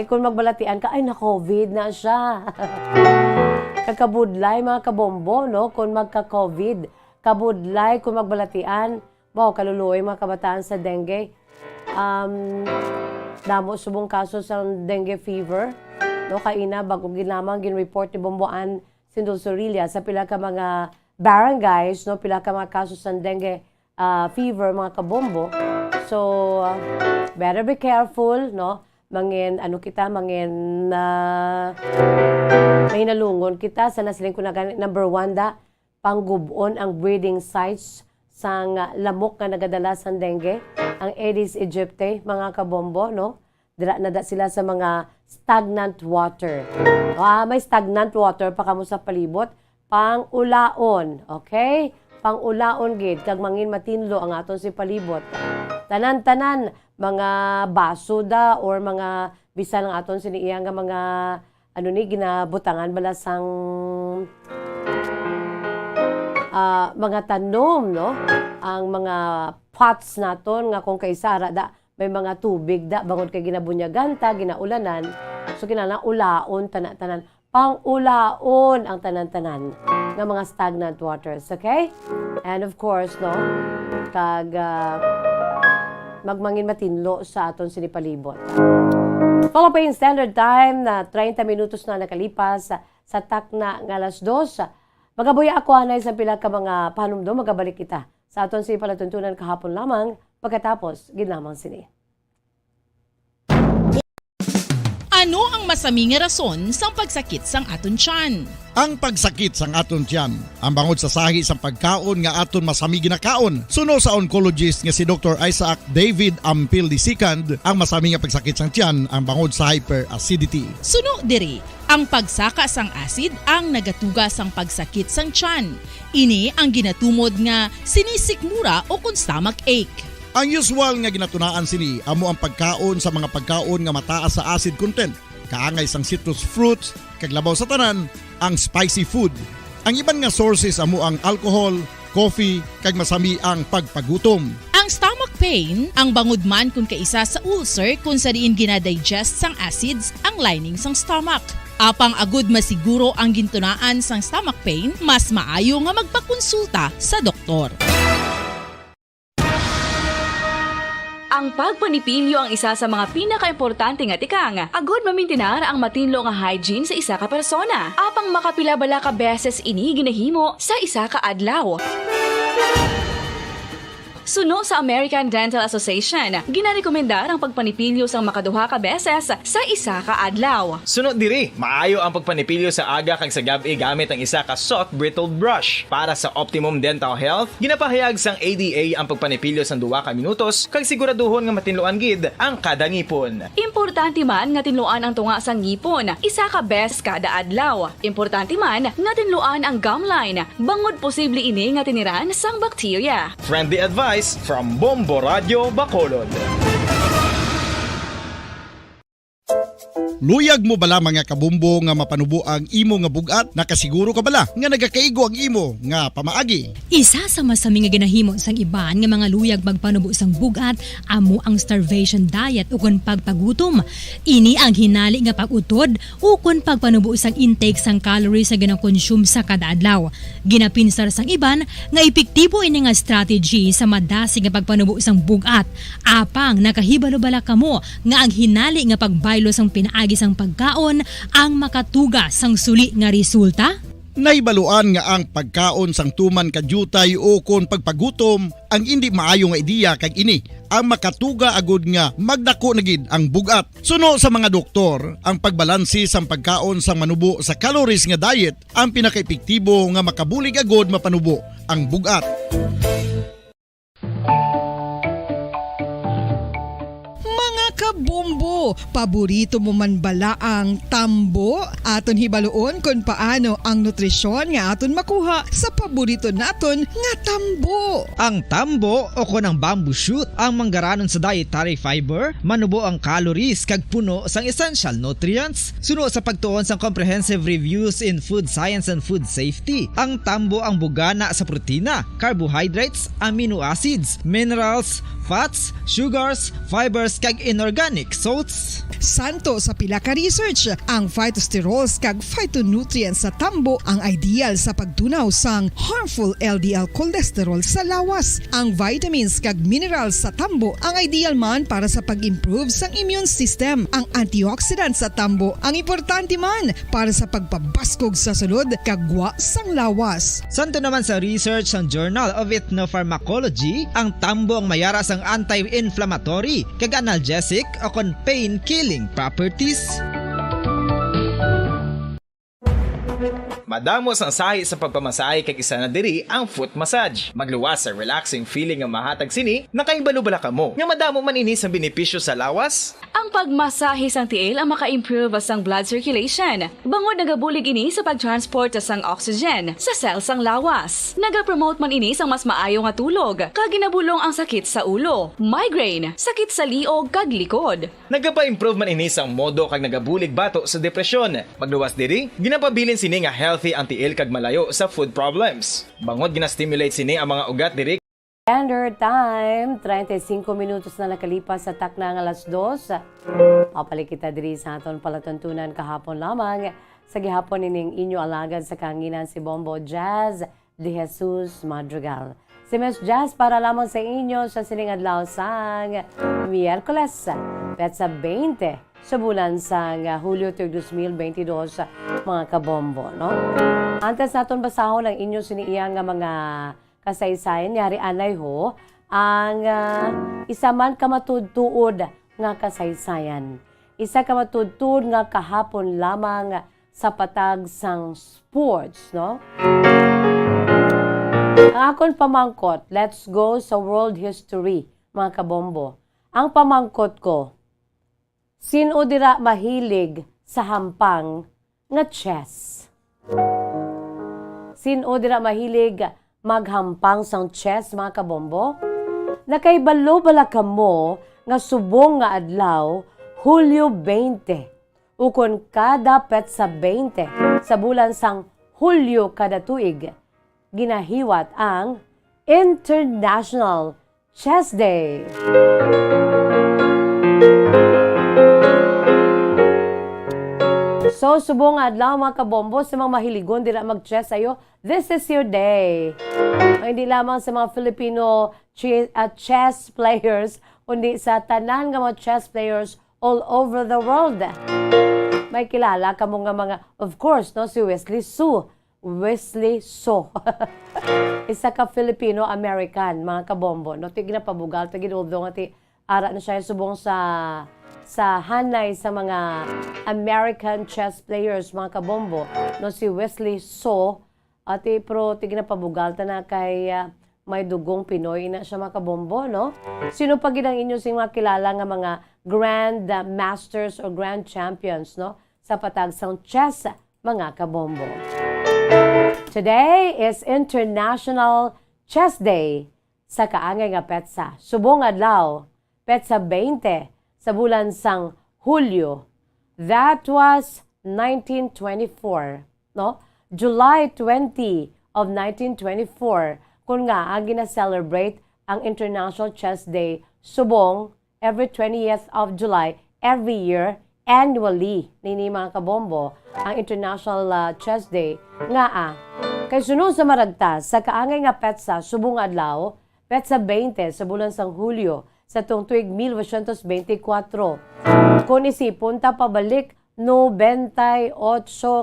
Kung magbalatian ka, ay na-COVID na siya. Kakabudlay, mga kabombo, no? Kung magka-COVID, kabudlay, kung magbalatian, kaluluoy mga kabataan sa dengue. Damo subong kaso sa dengue fever, no? Kaina, bago ginamang, gin-report ni Bomboan Sindol Sorilia sa pila ka mga barangays, no? Pila ka mga kaso sa dengue fever, mga kabombo. So, better be careful, no? Mangin may nalungon kita sa nasiling ko na number 1 panggubon ang breeding sites sang lamok nga nagadala sa dengue, ang Aedes aegypti, mga kabombo, no? Dira na sila sa mga stagnant water. May stagnant water pa kamo sa palibot, pang-ulaon, okay? Pang-ulaon gid kag mangin matinlo ang aton si palibot. Tanan-tanan mga baso or mga bisan ng aton siniiyang nga mga ginabutangan balasang mga tanom, no? Ang mga pots naton nga kung kaisara may mga tubig bangod kay ginabunyagan ginaulanan. So kinahanglan ulaon tanan-tanan. Pang-ulaon ang tanan-tanan nga mga stagnant waters, okay? And of course, no, kag magmangin matinlo sa aton sinipalibot. Philippine Standard Time na 30 minutos na nakalipas sa takna nga alas 2. Magabuya ako anay sa pila ka mga panumdum, magabalik kita sa aton sinipalatuntunan kahapon lamang pagkatapos ginamang sini. Ano ang masaming nga rason sang pagsakit sang aton tiyan? Ang pagsakit sang aton tiyan, ang bangod sa sahi sang pagkaon nga aton masami ginakaon. Suno sa oncologist nga si Dr. Isaac David Ampil II, ang masami nga pagsakit sang tiyan ang bangod sa hyperacidity. Suno diri, ang pagsaka sang acid ang nagatuga sang pagsakit sang tiyan. Ini ang ginatumod nga sinisikmura o kung stomach ache. Ang usual nga ginatunaan sini amo ang pagkaon sa mga pagkaon nga mataas sa acid content. kaangay sang citrus fruits, kag labaw sa tanan ang spicy food. Ang iban nga sources amo ang alcohol, coffee, kag masami ang pagpagutom. Ang stomach pain, ang bangod man kung kaisa sa ulcer kung sa diin ginadigest sang acids ang lining sang stomach. Apang agud masiguro ang gintunaan sang stomach pain, mas maayo nga magpakonsulta sa doktor. Ang pagpanipilyo ang isa sa mga pinaka-importante nga tikang. Agod mamintinar ang matinlo nga hygiene sa isa ka persona. Apang makapila-bala ka beses ini ginahimo sa isa ka adlaw. Suno sa American Dental Association, ginarekomendar ang pagpanipilyo sang makaduha ka beses sa isa ka adlaw. Sunod diri, maayo ang pagpanipilyo sa aga kag sa gabi gamit ang isa ka soft brittle brush. Para sa optimum dental health, ginapahayag sang ADA ang pagpanipilyo sang 2 ka minutos kag siguraduhon nga matinluan gid ang kada ngipon. Importante man nga tinluan ang tunga sang ngipon, isa ka beses kada adlaw. Importante man nga tinluan ang gum line, bangod posible ini nga tiniran sang bakterya. Friendly advice from Bombo Radio Bacolod. Luyag mo bala mga kabumbo nga mapanubo ang imo nga bugat? Nakasiguro ka bala nga nagakaigo ang imo nga pamaagi? Isa sa masami nga ginahimo sang iban nga mga luyag magpanubo sang bugat amo ang starvation diet ukon pagpagutom. Ini ang hinali nga pag-utod ukon pagpanubo sang intake sang calories sa ginakonsume sa kada adlaw. Ginapinsar sang iban nga epektibo ini nga strategy sa madasig nga pagpanubo sang bugat. Apang nakahibalo-bala kamo nga ang hinali nga pagbaylo sang pinaagi sang pagkaon ang makatuga sang suli nga resulta? Naibaluan nga ang pagkaon sang tuman kadyutay o kon pagpagutom ang hindi maayo nga ideya kag ini ang makatuga agud nga magdako na gid ang bugat. Suno sa mga doktor, ang pagbalansi sang pagkaon sang manubo sa calories nga diet ang pinakaepektibo nga makabulig agud mapanubo ang bugat. Kabumbo, paborito mo man bala ang tambo? Aton hibaluon kung paano ang nutrisyon nga aton makuha sa paborito naton nga tambo. Ang tambo o kon ang bamboo shoot ang manggaranon sa dietary fiber, manubo ang calories kag puno sang essential nutrients. Suno sa pagtuon sang comprehensive reviews in food science and food safety, ang tambo ang bugana sa protina, carbohydrates, amino acids, minerals, fats, sugars, fibers kag inorganic salts. Santo sa pila ka research, ang phytosterols kag phytonutrients sa tambo ang ideal sa pagtunaw sang harmful LDL cholesterol sa lawas. Ang vitamins kag minerals sa tambo ang ideal man para sa pag-improve sang immune system. Ang antioxidants sa tambo ang importante man para sa pagpabaskog sa sulod kag gwa sang lawas. Santo naman sa research ng Journal of Ethnopharmacology, ang tambo ang mayara sang anti-inflammatory kag analgesic o kon pain-killing properties. Madamos ang sahi sa pagpamasahe kag isa na diri ang foot massage. Magluwas sa relaxing feeling nga mahatag sini, nakaibalo-bala ka mo. Nga madamo man ini sa benepisyo sa lawas. Ang pagmasahe sang tiil ang maka-improve sang blood circulation. Bangod nagabulig ini sa pag-transport sang oxygen sa cells sang lawas. Nagapromote man ini sang mas maayo nga tulog, kag ginabulong ang sakit sa ulo, migraine, sakit sa liog kag likod. Nagapa-improve man ini sang modo kag nagabulig bato sa depresyon. Magluwas diri, ginapabilin sini nga healthy ang tiil kag malayo sa food problems. Bangod gina-stimulate sini ang mga ugat diri. Standard time, 35 minutos na nakalipas sa takna ng alas 2. Papalik kita diri sa aton palatuntunan kahapon lamang sa gihapon ining inyo alagad sa kanginan si Bombo Jazz de Jesus Madrigal. Si Miss Jazz para lamang sa inyo sa sining adlaw sang Miyerkules, petsa 20 sa bulan sang Hulyo 2022 mga kabombo, no? Antes naton basahon ang inyo siniiyang nga mga kasaysayan, yari anay ho, ang isa man kamatudtuod nga kasaysayan. Isa kamatudtuod nga kahapon lamang sa patag sang sports, no? Ang akon pamangkot, let's go sa world history, mga kabombo. Ang pamangkot ko, sino dira mahilig sa hampang nga chess? Sino dira mahilig maghampang sang chess, mga kabombo? Nakaibalo bala kamo nga subong nga adlaw, Hulyo 20. ukon kada petsa 20 sa bulan sang Hulyo kada tuig, ginahiwat ang International Chess Day. So, subong adlaw mga kabombo sa mga mahiligon dira mag-chess ayo, this is your day. Hindi lamang sa mga Filipino chess players, kundi sa tanan nga mga chess players all over the world. May kilala ka mo nga mga, of course, no, si Wesley So. Wesley So. Isa ka Filipino-American, mga kabombo. No, tigna pabugal, tigiduldo nga ti ara na siya subong sa hanay sa mga American chess players, mga kabombo. No, si Wesley So, ati pro tigna pabugal ta na kay may dugong Pinoy na siya, mga kabombo, no? Sino pa gid ang inyo sing mga kilala nga mga grand masters or grand champions, no? Sa patagsang chess, mga kabombo. Today is International Chess Day sa kaangay nga petsa. Subong adlaw, petsa 20 sa bulan sang Hulyo. That was 1924, no? July 20 of 1924 kung nga ang gina-celebrate ang International Chess Day subong every 20th of July every year annually nini mga kabombo ang International Chess Day nga kay sunod sa maragta sa kaangay nga petsa subong adlaw petsa 20 sa bulan sang Hulyo sa tuong tuig 1924 kung isipon ta pabalik 98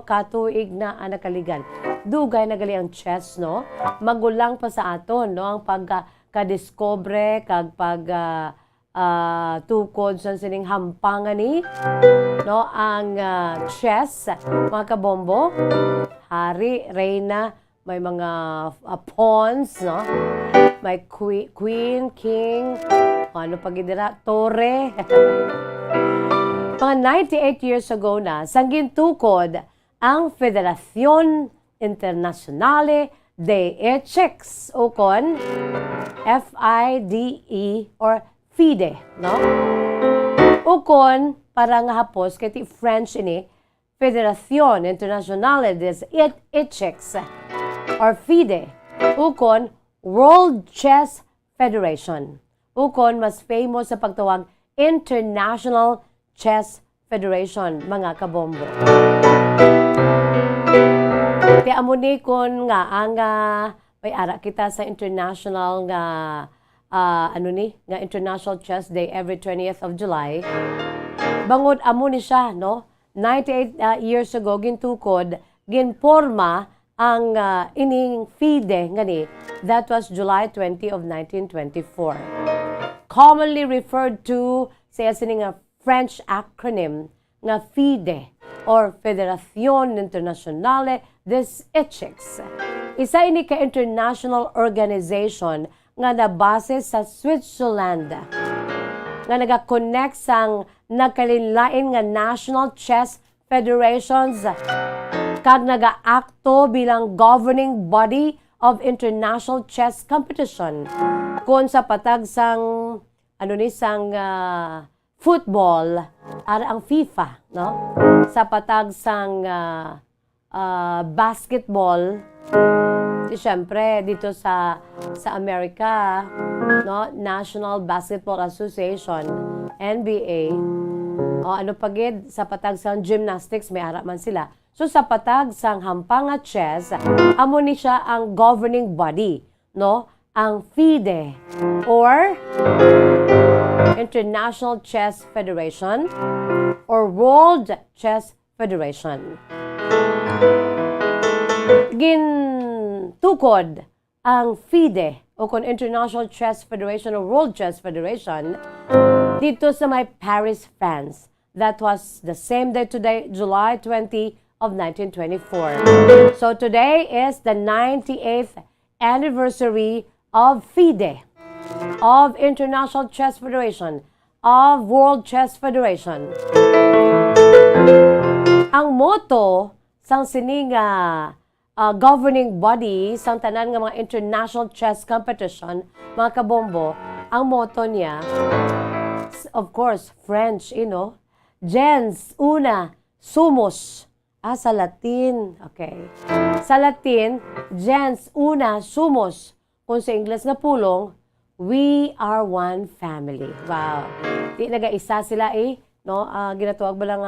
katuig na nakaligan. Dugay na gali ang chess, no? Magulang pa sa aton, no? Ang pagka-discover kag tukod sa sining hampangan ni, no? Ang chess, mga kabombo, hari, reyna, may mga pawns, no? May queen, king, ano pagidira, torre. Mga 98 years ago na, sanggin tukod ang Federación Internacional de Echecs o kon FIDE or FIDE, no? O kon para nga hapos kay French ini Federación Internacional de Echecs or FIDE o kon World Chess Federation. Ukon mas famous sa pagtawag International Chess Federation, mga kabombo. Kaya amuni kon nga ang may ara kita sa international nga nga International Chess Day every 20th of July. Bangod amuni siya, no? 98 years ago gintukod, ginporma ang ining FIDE ngani. That was July 20 of 1924. Commonly referred to sa sining French acronym nga FIDE or Federación Internacional des Echecs. Isa ini ka international organization nga nabase sa Switzerland nga naga-connect sang nagkalinlain nga national chess federations kag naga-akto bilang governing body of international chess competition kun sa patag sang football ara ang FIFA, no? Sa patag sang basketball, siyempre dito sa Amerika, no? National Basketball Association, NBA. O ano pagid sa patag sang gymnastics may ara man sila. So sa patag sang hampanga chess, amo ni siya ang governing body, no? Ang FIDE or International Chess Federation or World Chess Federation. Gintukod ang FIDE o kung International Chess Federation or World Chess Federation dito sa may Paris, France. That was the same day today, July 20 of 1924. So today is the 98th anniversary of FIDE, of International Chess Federation, of World Chess Federation. Ang motto sang sining governing body sang tanan nga mga international chess competition, mga kabombo, ang motto niya, of course, French, gens una, Sumos. Sa Latin. Okay. Sa Latin, gens una sumos. Kung sa Ingles na pulong, we are one family. Wow. Di nag-isa sila no? Ginatuwag ba lang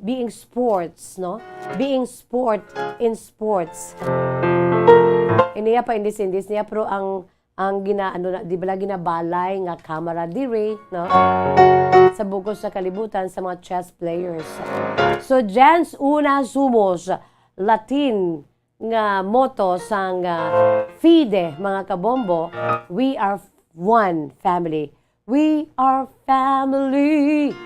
being sports, no? Being sport in sports. Iniya pa indis niya pero ang di ba ginabalay nga camaraderie, no? Sa bugos sa kalibutan sa mga chess players. So gens una sumos, Latin nga motto sang FIDE, mga kabombo, we are one family. We are family.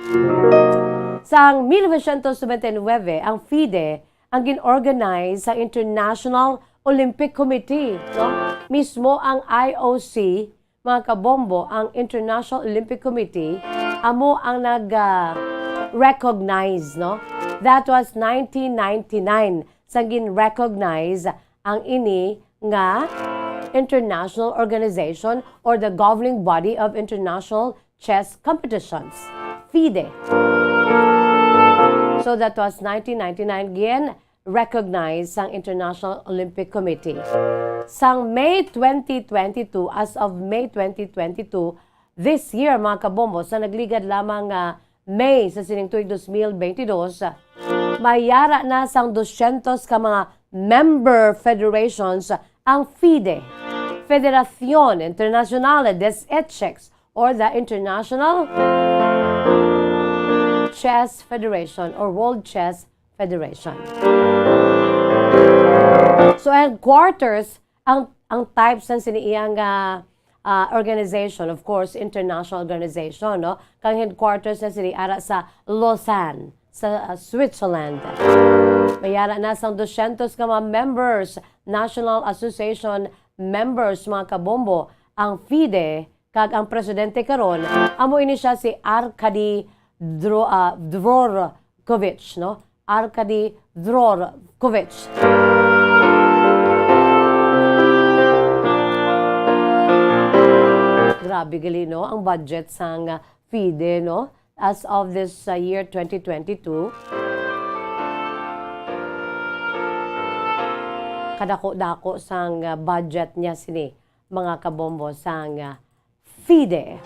Sang 1999, ang FIDE ang gin-organize sa International Olympic Committee. No? Mismo ang IOC, mga kabombo, ang International Olympic Committee, amo ang nag-recognize. No? That was 1999. Sang gin-recognize ang ini nga international organization or the governing body of international chess competitions. FIDE. So that was 1999 again, recognized sang International Olympic Committee. Sang May 2022, as of May 2022, this year mga kabombo, sa nagligad lamang May sa sining tuig 2022, mayara na sang 200 ka mga member federations ang FIDE, Federación Internacional des Etchecs, or the International Chess Federation or World Chess Federation. So headquarters, ang types ng siniiyang organization, of course, international organization, no? Kang headquarters na siniara sa Lausanne, sa Switzerland. Mayara na sang 200 ka mga members, National Association members, mga kabombo, ang FIDE, kag ang presidente karon, amo ini siya si Arkady Dvorkovich, no? Arkady Dvorkovich. Grabe gali, no? Ang budget sang FIDE, no? As of this year 2022. Kadako-dako sang budget niya sini, mga kabombo, sang FIDE.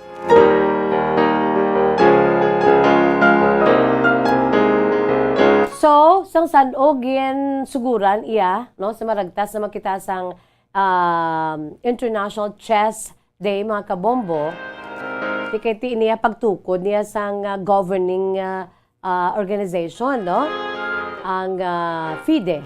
So, sang sanogin suguran iya, no, sa maragtas na makita sang International Chess Day, mga kabombo, tiketi niya pagtukod niya sang governing organization, no? Ang FIDE.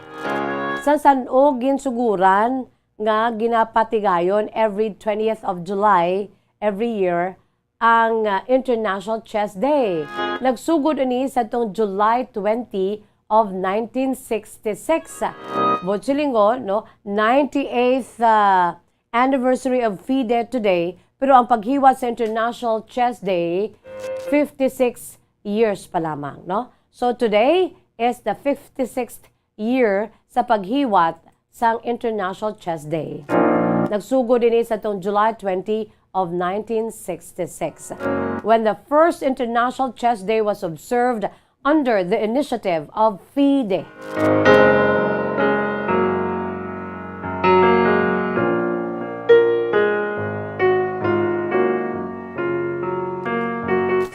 Sang sanogin suguran nga ginapatigayon every 20th of July every year ang International Chess Day. Nagsugod ini sa tong July 20 of 1966. Botsilinggo, no? 98th anniversary of FIDE today. Pero ang paghiwat sa International Chess Day, 56 years pa lamang, no? So today is the 56th year sa paghiwat sa International Chess Day. Nagsugod din sa tong July 20 of 1966, when the first International Chess Day was observed under the initiative of FIDE.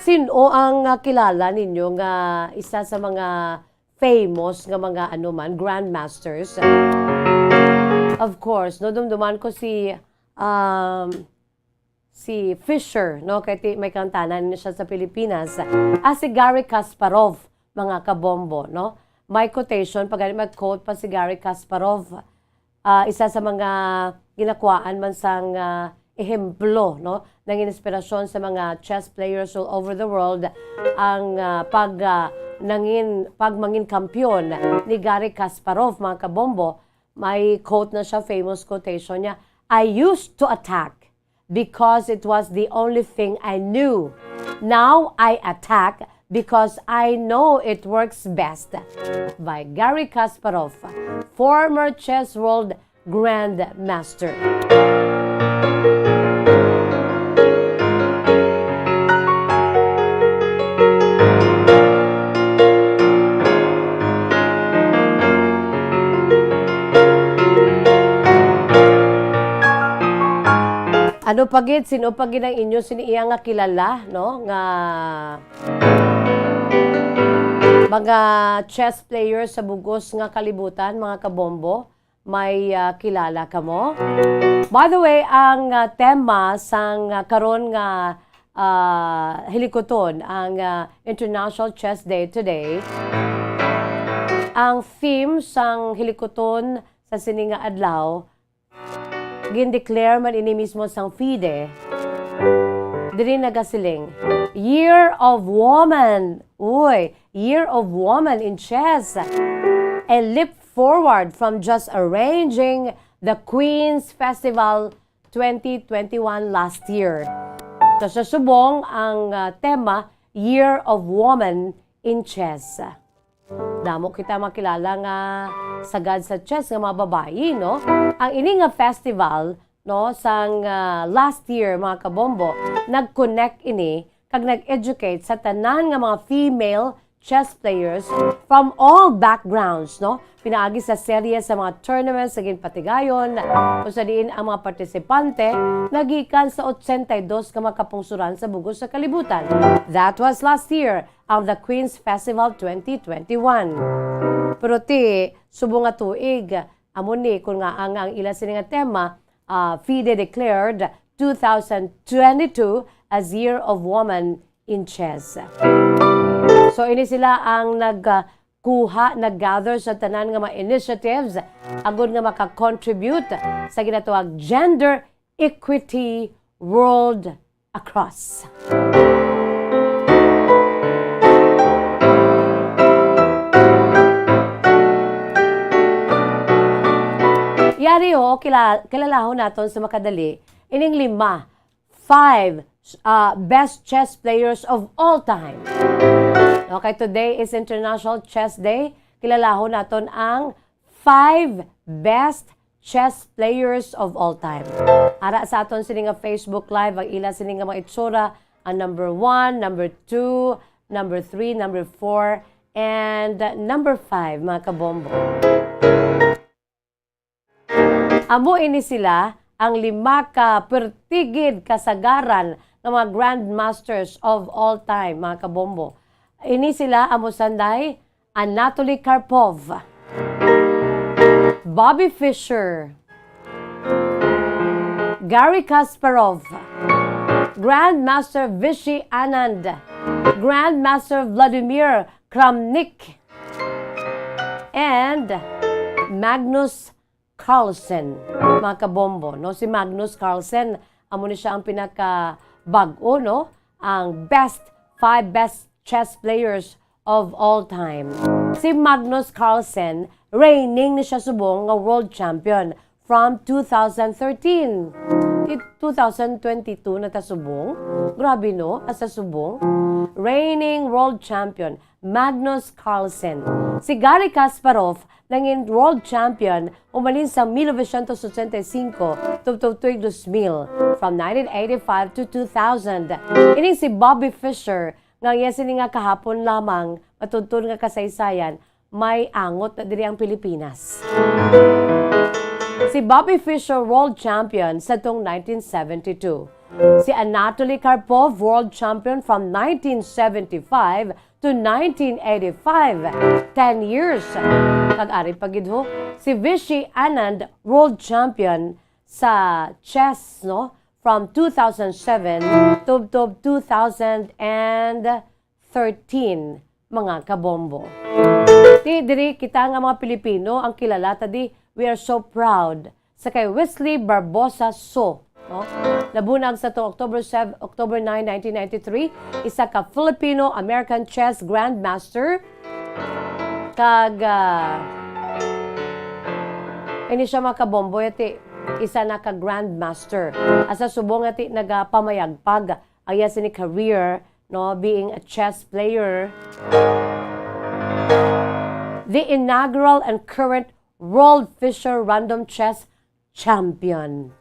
Sino ang kilala ninyo nga isa sa mga famous nga mga grandmasters? Of course, no, dumduman ko si Fischer, no, kay may kantanan niya siya sa Pilipinas. Si Garry Kasparov, mga kabombo, no? May quotation, pag mag-quote pa si Garry Kasparov, isa sa mga ginakuhaan man sang ehemplo, no, ng inspirasyon sa mga chess players all over the world, ang pagmangin kampiyon ni Garry Kasparov, mga kabombo. May quote na siya, famous quotation niya, I used to attack because it was the only thing I knew. Now I attack because I know it works best. By Garry Kasparov, former chess world grandmaster. Ano pagid, sino pagid ang inyo siniya nga kilala, no? Nga mga chess players sa bugos nga kalibutan, mga kabombo, may kilala ka mo? By the way, ang tema sang karon nga hilikoton, ang International Chess Day today, ang theme sang hilikoton sa sininga adlaw, gindeclare man ini mismo sang FIDE, diri nagasiling, Year of Woman. Uy, Year of Woman in Chess. A leap forward from just arranging the Queen's Festival 2021 last year. So sa subong, ang tema, Year of Woman in Chess. Damo kita makilala nga sagad sa chess nga mga babayi, no? Ang ini nga festival, no, sang last year, mga kabombo, nag-connect ini kag nag-educate sa tanan nga mga female chess players from all backgrounds, no? Pinaagi sa serye sa mga tournaments sa ginpatigayon, kung sa diin ang mga partisipante nagikan sa 82 ka makapungsuran sa bugos sa kalibutan. That was last year ang the Queen's Festival 2021. Pero ti, subong nga tuig, amon ni, kung nga ang ila sininga tema, FIDE declared 2022 as Year of Woman in Chess. So ini sila ang nag-gather sa tanan nga mga initiatives agud nga maka-contribute sa ginatuwag gender equity world across. Yari kilalahon naton sa makadali, ining 5 best chess players of all time. Okay, today is International Chess Day. Kilalahon naton ang 5 best chess players of all time. Ara sa aton sini nga Facebook Live, ang ila sini nga mga itsura, ang number 1, number 2, number 3, number 4, and number 5, mga kabombo. Amo ini sila ang 5 ka pertigid kasagaran ng mga grandmasters of all time, mga kabombo. Ini sila amo sanday, Anatoly Karpov, Bobby Fischer, Garry Kasparov, Grandmaster Vishy Anand, Grandmaster Vladimir Kramnik, and Magnus Carlsen, mga kabombo, no? Si Magnus Carlsen, amo ni siya ang pinaka-bago, no? Ang 5 best chess players of all time. Si Magnus Carlsen, reigning ni siya subong nga world champion from 2013. 2022 na tasubong. Grabe, no? Asa subong. Reigning world champion, Magnus Carlsen. Si Garry Kasparov, nanging world champion, umalin sa 1985 tuig 2000, from 1985 to 2000. Ining si Bobby Fischer, nga yasin nga kahapon lamang, matuntun nga kasaysayan, may angot na diri ang Pilipinas. Si Bobby Fischer, world champion sa tong 1972. Si Anatoly Karpov, world champion from 1975 to 1985. 10 years. Kag-ari pagidho. Si Vishy Anand, world champion sa chess, no? From 2007 to 2013, mga kabombo. Diri kita nga mga Pilipino ang kilala tadi, we are so proud sa kay Wesley Barbosa So, no? Nabunag sa to October 9, 1993, isa ka Filipino-American chess grandmaster kag ini siya mga kabombo yati isa na ka grandmaster. Asa subong ati nagapamayagpag aya sini career, no, being a chess player. The inaugural and current World Fischer Random Chess Champion,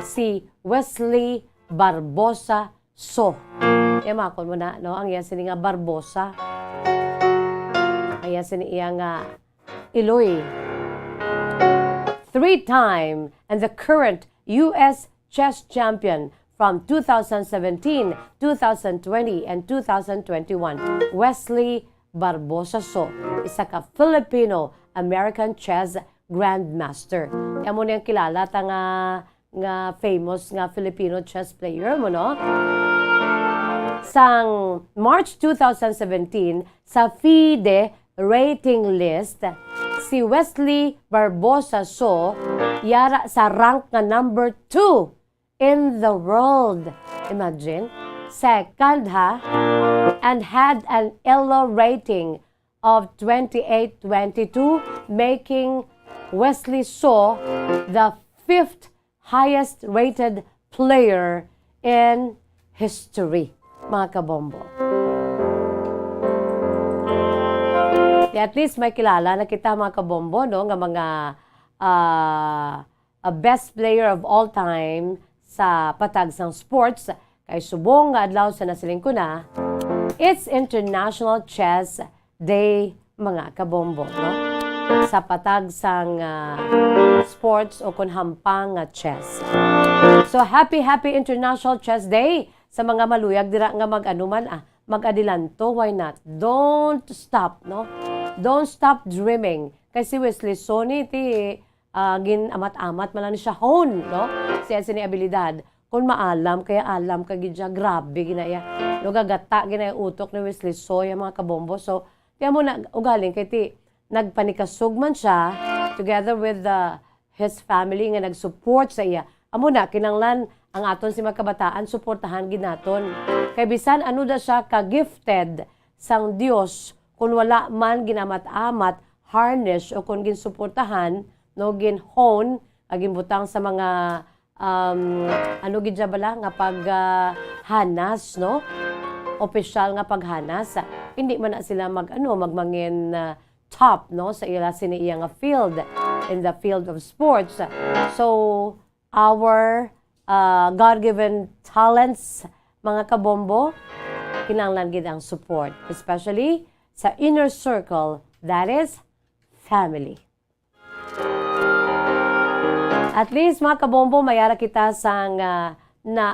si Wesley Barbosa So. Yamakon mo na, no? Ang iya sini nga Barbosa. Aya sini iya nga Iloy. 3-time and the current U.S. chess champion from 2017, 2020, and 2021. Wesley Barbosa So, isa ka Filipino-American chess grandmaster. Kaya mo niyang kilala ta nga famous nga Filipino chess player mo, no? Sang March 2017, sa FIDE rating list, si Wesley Barbosa So yara sa rank na number 2 in the world. Imagine. Second ha, and had an ELO rating of 28-22, making Wesley So the 5th highest rated player in history, mga kabombo. At least may kilala na kita mga kabombo, no, nga mga a best player of all time sa patag sang sports. Kay subong nga adlaw sa nasiling ko na, it's International Chess Day, mga kabombo, no? Sa patag sang sports o kun hampang chess. So happy International Chess Day sa mga maluyag dira nga mag-anuman mag-adilanto, why not? Don't stop, no? Don't stop dreaming. Kasi Wesley Sony ti gin-amat-amat man lang siya hone, no? Siya ni abilidad. Kung maalam, kaya alam ka gidya, grabe ginaya. No, gagata ginaya utok ni Wesley So, yung mga kabombo. So, kaya mo na ugaling kay ti nagpanikasog man siya together with his family nga nag-support sa iya. Amo na kinanglan ang aton si mga kabataan suportahan ginaton. Kay bisan ano da siya ka-gifted sang Dios kung wala man ginamat-amat, harness o kung ginsuportahan, no, gin-hone, aging butang sa mga ano gidya bala nga paghanas, no? Opisyal nga paghanas. Hindi man na sila magmangin top, no, sa ila siniya nga field, in the field of sports. So our God-given talents, mga kabombo, kinanglan gid ang support, especially sa inner circle, that is family. At least mga kabombo, mayara kita sang na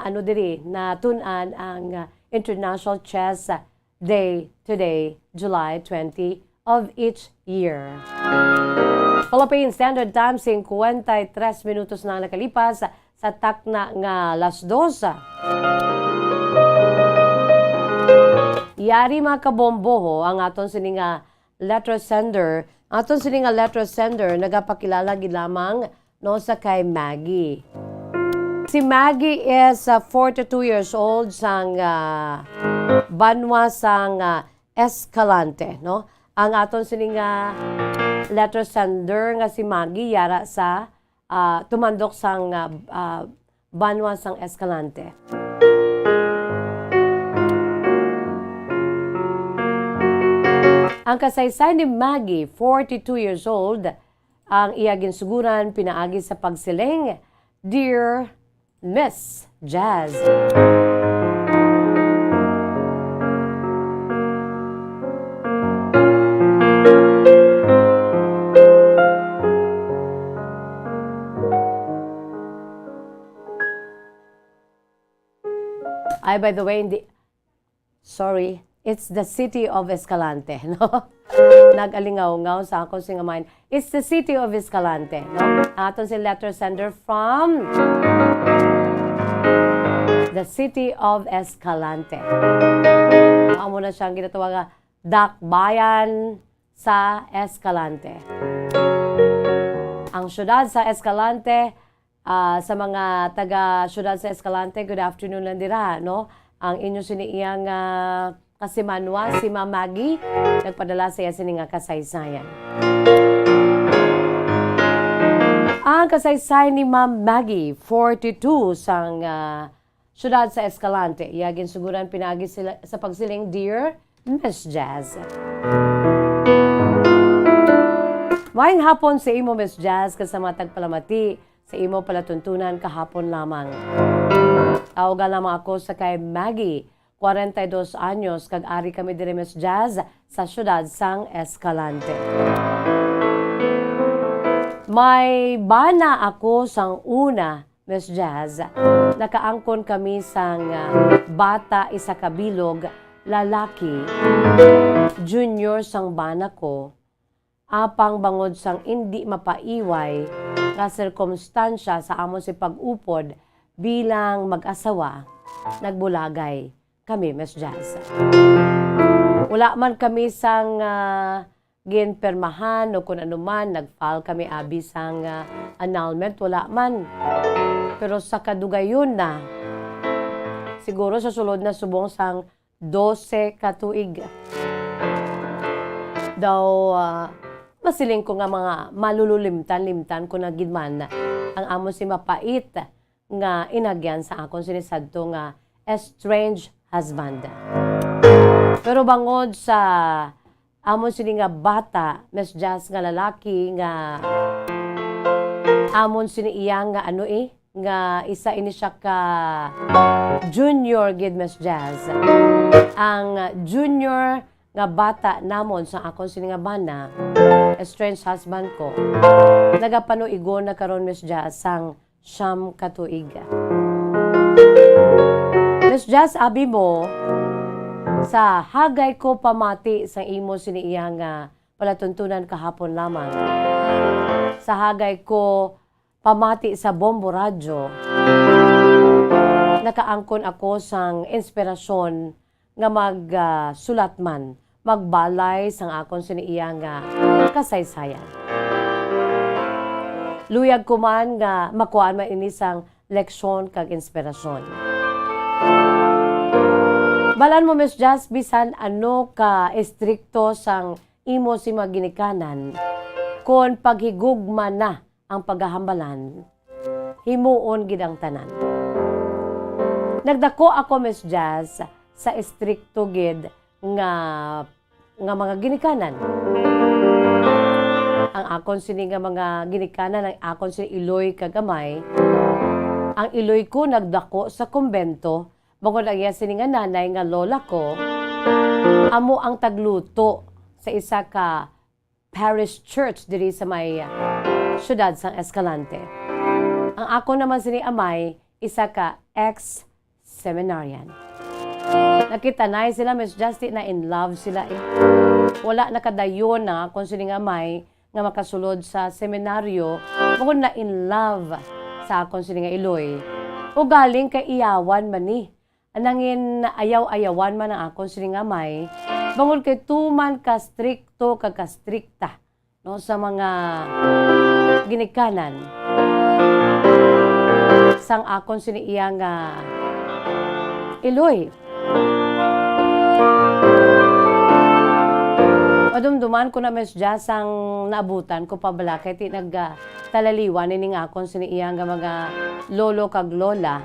tunan ang International Chess Day today, July 20 of each year. Philippine Standard Time, 53 minutos na nakalipas sa takna nga alas 2. Yari mga kabombo ho, ang aton sininga letter sender, nagapakilala gid lamang no sa kay Maggie. Si Maggie is 42 years old sang Banwa sang Escalante, no? Ang aton sininga letter sender nga si Maggie yara sa tumandok sang Banwa sang Escalante. Ang kasaysay ni Maggie, 42 years old, ang iyagin suguran pinaagi sa pagsiling, Dear Miss Jazz. By the way, it's the city of Escalante, no? Nag-alingaw-ngaw sa akong singamain. It's the city of Escalante, no? Aton si letter sender from the city of Escalante. Amo na siyang ginatawag dakbayan sa Escalante. Ang syudad sa Escalante, sa mga taga-syudad sa Escalante, good afternoon lang dira, no? Ang inyo siniiyang kasimanwa, si Ma'am Maggie, nagpadala sa iya sininga kasaysayan. Ang kasaysay ni Ma'am Maggie, 42, sang syudad sa Escalante. Iyagin suguran pinagi sila sa pagsiling, Dear Miss Jazz. Maayong hapon sa imo, Miss Jazz, kasama tagpalamati sa imo palatuntunan kahapon lamang. Tawagan lamang ako sa kay Maggie, 42 anyos, kag-ari kami dire Miss Jazz sa syudad sang Escalante. May bana ako sang una Miss Jazz, nakaangkon kami sang bata isa kabilog, lalaki, junior sang bana ko, apang bangod sang hindi mapaiway nga sirkumstansya sa amon si pag-upod bilang mag-asawa, nagbulagay kami, Miss Jazz. Wala man kami sang ginpermahan o kung ano man, nag-file kami abi sang annulment, wala man. Pero sa kadugayon na, siguro sa sulod na subong sang 12 katuig. Daw, masiling ko nga mga malululimtan-limtan ko na gidman ang amo si mapait nga inagyan sa akong sinisadto nga estranged husband. Pero bangod sa amon sini nga bata, Miss Jazz nga lalaki nga amon sini iya nga nga isa ini siya ka junior gid, Miss Jazz. Ang junior nga bata namon sa akon sini nga bana, estranged husband ko, nagapanuigon na karon, Miss Jazz, sang 9 katuig. Miss Jazz, abi mo, sa hagay ko pamati sa imo siniiya nga palatuntunan kahapon lamang. Sa hagay ko pamati sa Bombo Radyo, nakaangkon ako sang inspirasyon nga magsulat man, magbalay sang akon siniiya nga kasaysayan. Luyag ko man nga makuhaan man ini sang leksyon kag inspirasyon. Balan mo, Miss Jazz, bisan ano ka estrikto sang imo si maginikanan, kon paghigugma na ang paghahambalan, himuon gid ang tanan. Nagdako ako, Miss Jazz, sa estrikto gid nga mga ginikanan. Ang akon sini nga mga ginikanan, ang akon sini iloy kagamay, ang iloy ko nagdako sa kumbento. Bangod ang sini nga nanay nga lola ko, amo ang tagluto sa isa ka parish church diri sa may syudad sang Escalante. Ang ako naman sini amay, isa ka ex-seminarian. Nakita na sila, Miss Justy, na in love sila eh. Wala nakadayon na kung sini nga amay nga makasulod sa seminaryo, bangod na in love sa akong sini nga iloy. O galing kay iyawan man ni. Anangin ayaw-ayawan man ang akong sining amay, bangod kay tuman ka strikto kag kastrikta no, sa mga ginikanan. Sang akong siniiya nga iloy. Madumduman ko na, Miss Jazz, ang naabutan ko pa bala kay nagtalaliwan ining akong siniiya nga mga lolo kag lola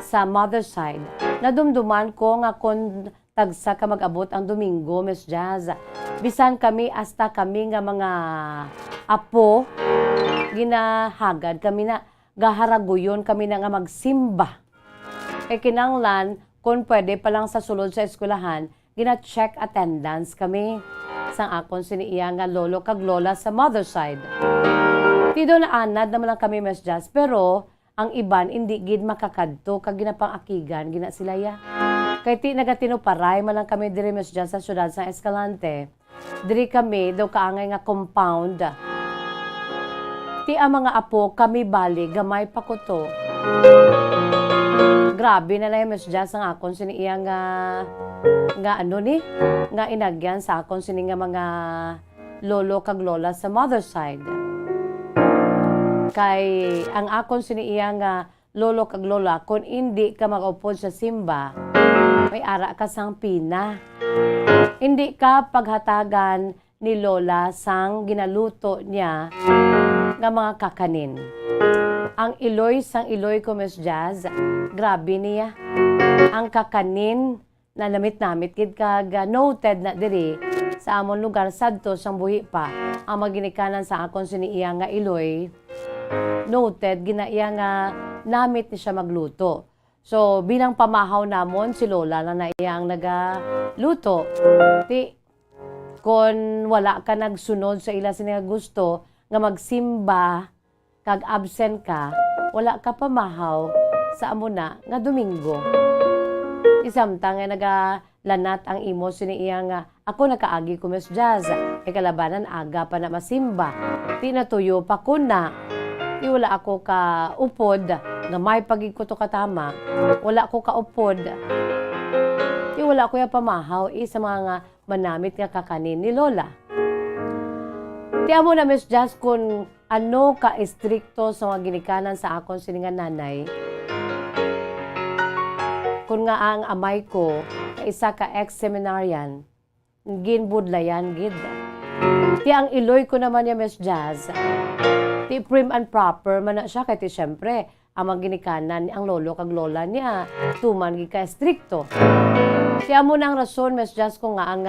sa mother side. Nadumduman ko nga kon tagsa ka mag-abot ang Domingo, Miss Jazz. Bisan kami, hasta kami nga mga apo, ginahagad kami na, gaharaguyon kami na nga magsimba. Kay kinanglan, kung pwede pa lang sa sulod sa eskwelahan, gina-check attendance kami sang akon siniiya nga lolo kag lola sa mother side. Tido na anad naman lang kami, Miss Jazz, pero ang iban hindi gid makakadto kag ginapang-akigan gina sila ya. Kay ti nagatinoparay man lang kami diri, Miss Jazz, sa syudad sa Escalante. Diri kami daw kaangay nga compound. Ti ang mga apo kami bali gamay pa ko to. Grabe na lang, Miss Jazz, ang akon siniiya nga ano ni nga inagyan sa akon sini nga mga lolo kag lola sa mother side. Kay ang akon siniiya nga lolo kag lola, kung hindi ka mag-upod sa simba, may ara ka sang pina. Hindi ka paghatagan ni lola sang ginaluto niya nga mga kakanin. Ang iloy sang iloy ko, Miss Jazz, grabe niya. Ang kakanin na namit-namit gid kag noted na diri sa amon lugar sadto sang buhi pa ang maginikanan sa akon siniiya nga iloy. Noted, ginaiya nga namit ni siya magluto. So, bilang pamahaw namon, si Lola na naiya ang nagaluto. Kung wala ka nagsunod sa ila siniya gusto, nga magsimba kag absent ka, wala ka pamahaw sa amo na nga Domingo. Isamtang nga nagalanat ang imo siniya nga ako nakaagi ko Miss Jazz. Kalabanan aga pa na masimba. Tinatuyo pa ko na. Di wala ako ka upod nga may pagig ko to katama. Wala ko ka upod. Di wala ko ya pamahaw sa mga manamit nga kakanin ni Lola. Ti amo na Miss Jazz kung ano ka estrikto sa mga ginikanan sa akon sininga nanay. Kung nga ang amay ko isa ka ex-seminarian, ginbudlayan gid. Ti ang iloy ko naman ya Miss Jazz. Ti prim and proper man na siya kay ti syempre ang mga ginikanan ang lolo kag lola niya tuman gi ka estrikto. Ti amo nang rason Miss Jazz ko nga ang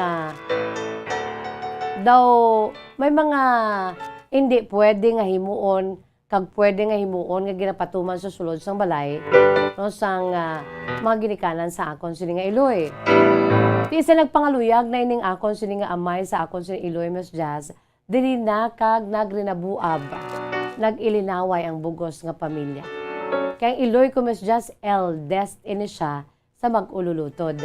daw may mga hindi pwede nga himuon kag pwede nga himuon nga ginapatuman sa sulod sang balay no sang mga ginikanan sa akon sini nga iloy. Ti isa nagpangaluyag na ining akon sini nga amay sa akon sini iloy Miss Jazz dili na kag nagrinabuab nag-ilinaway ang bugos nga pamilya. Kaya iloy ko Miss Jazz eldest ini siya sa mag-ululutod.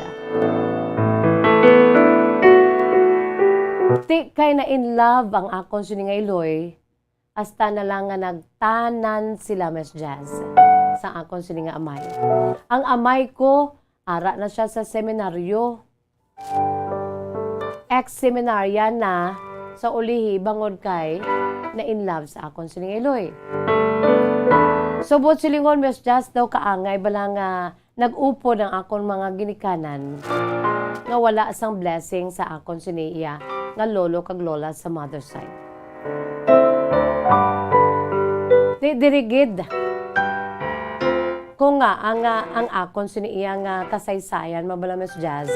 Ti kay na in love ang akon sini nga iloy hasta na lang nga nagtanan sila Miss Jazz sa akon sini nga amay. Ang amay ko ara na siya sa seminaryo. Ex-seminaryan na sa ulihi bangod kay na in love sa akon sini nga iloy. Subot silingon Miss Jazz daw kaangay bala nga nag-upod ang akon mga ginikanan nga wala sang blessing sa akon siniya nga lolo kag lola sa mother side. Dirigid. Kung nga ang akon siniya nga kasaysayan mabala Miss Jazz.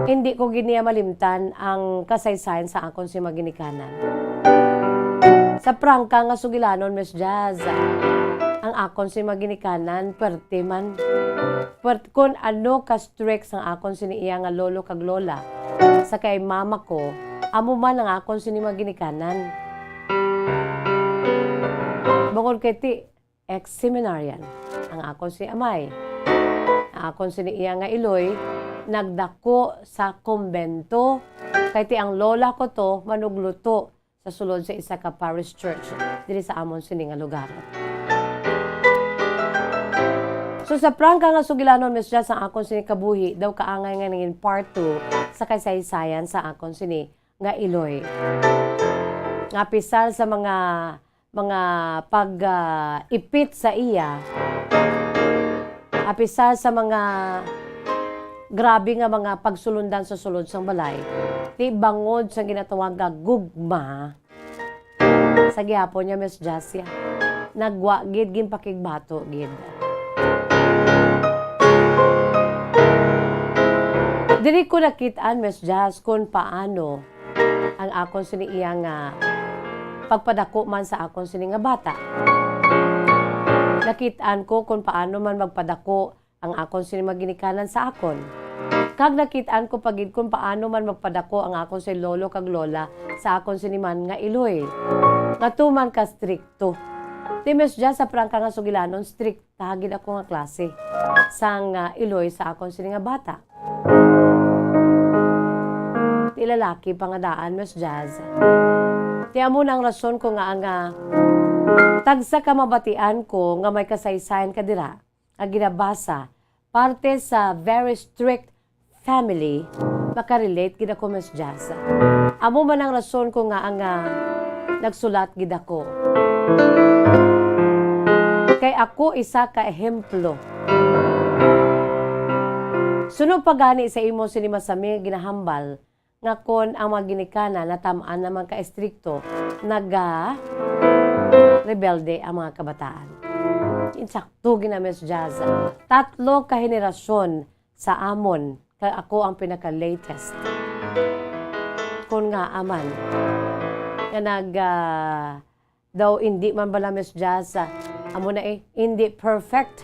Hindi ko giniya malimtan ang kasaysayan sa akon si maginikanan. Sa prangka nga sugilanon Miss Jazz. Ang akon si maginikanan perte man. Kung ano ka strict sang akon siniya nga lolo kag lola sa kay mama ko, amo man ang akon sini maginikanan. Bukod kay ti ex-seminarian ang akon si amay. Ang akon siniya nga iloy nagdako sa kumbento kay ti ang lola ko to manugluto sa sulod sa isa ka parish church diri sa amon sini nga lugar. So sa prangka nga sugilanon Miss Jazz ang akon sini kabuhi daw kaangay nga nangin part 2 sa kasaysayan sa akon sini nga iloy. Nga pisal sa mga pag-ipit sa iya. Apisal sa mga grabe nga mga pagsulundan sa sulod sang balay. Ti bangod sa ginatawag nga gugma. Sa gihapon niya Miss Jazz ya. Nagwa gid gin pakigbato gid. Dili ko nakitaan Miss Jazz kung paano ang akon siniya nga pagpadako man sa akon sini nga bata. Nakitaan ko kung paano man magpadako ang akon sini maginikanan sa akon. Kag nakitaan ko pagid kung paano man magpadako ang akon si lolo kag lola sa akon sini man nga iloy. Ngatuman ka strikto. Ti Miss Jazz sa prangka nga sugilanon strict tagid ako nga klase sang iloy sa akon sini nga bata. Ti lalaki pangadaan Miss Jazz. Ti amo nang rason ko nga tagsa ka mabatian ko nga may kasaysayan kadira nga ginabasa parte sa very strict family makarelate gid ako Miss Jazz. Amo man ang rason ko nga nagsulat gid ako. Kay ako isa ka ehemplo. Sunog pagani sa imo sini masami ginahambal nga kon ang mga ginikanan na tamaan naman ka estrikto rebelde ang mga kabataan. Insakto gina Miss Jazz. 3 ka henerasyon sa amon kay ako ang pinaka-latest. Kung nga aman nga daw hindi man bala Miss Jazz amo na hindi perfect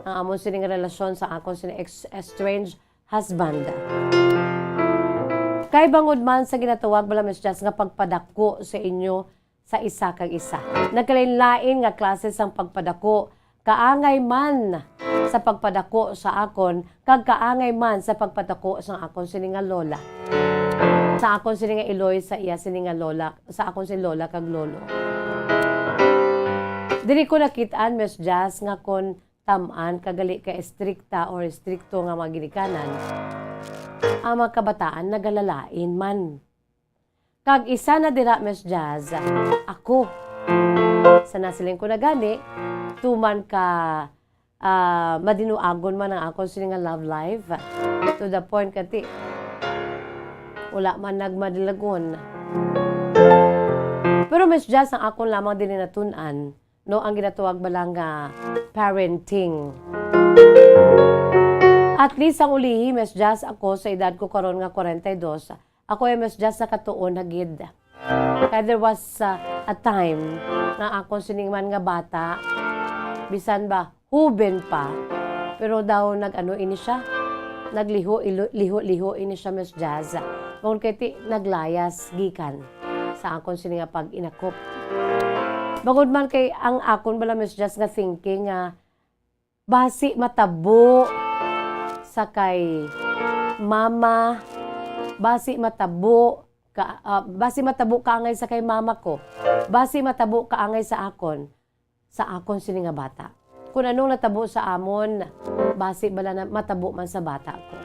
ang amon sining relasyon sa akon sining estranged husband. Kay bangod man sa ginatawag bala Miss Jazz nga pagpadako sa inyo sa isa kag isa. Nagkalain-lain nga klase sang pagpadako, kaangay man sa pagpadako sa akon, kag kaangay man sa pagpadako sa akon sini nga lola. Sa akon sini nga iloy sa iya sini nga lola, sa akon si lola kag lolo. Diri ko nakitaan Miss Jazz nga kon tamaan kagali ka estrikta or estrikto nga mga ginikanan, ang mga kabataan nagalalain man. Kag isa na dira Miss Jazz, ako. Sa nasiling ko na gani, tuman ka madinuagon man ang akong sininga love life. To the point kati, wala man nagmadilagon. Pero Miss Jazz, ang akong lamang din natunan, no, ang ginatuwag balang parenting. At least ang ulihi, Miss Jazz, ako sa edad ko karon nga 42, ako ay Miss Jazz sa katuon hagid. Kaya there was a time na ako siningman nga bata, bisan ba, huben pa, pero daw nag-ano ini siya, nagliho ini siya Miss Jazz. Kung kiti naglayas gikan sa akong sininga pag inakop. Bagod man kay ang akon bala Miss Jazz nga thinking basi matabo sa kay mama, basi matabo kaangay sa kay mama ko, basi matabo kaangay sa akon sini nga bata. Kung anong natabo sa amon, basi bala na matabo man sa bata ko.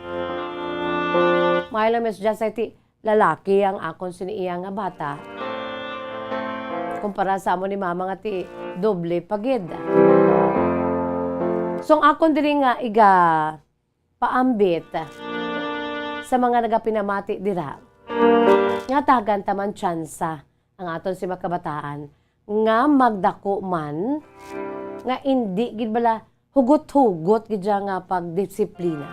Mahal Miss Jazz ay lalaki ang akon sini iya nga bata. Kumpara sa amon ni mama nga ti doble pagid. So ang akon diri nga iga paambit sa mga nagapinamati dira, nga tagan taman tsansa ang aton si makabataan nga magdako man nga hindi gid bala hugot-hugot gid nga pagdisiplina.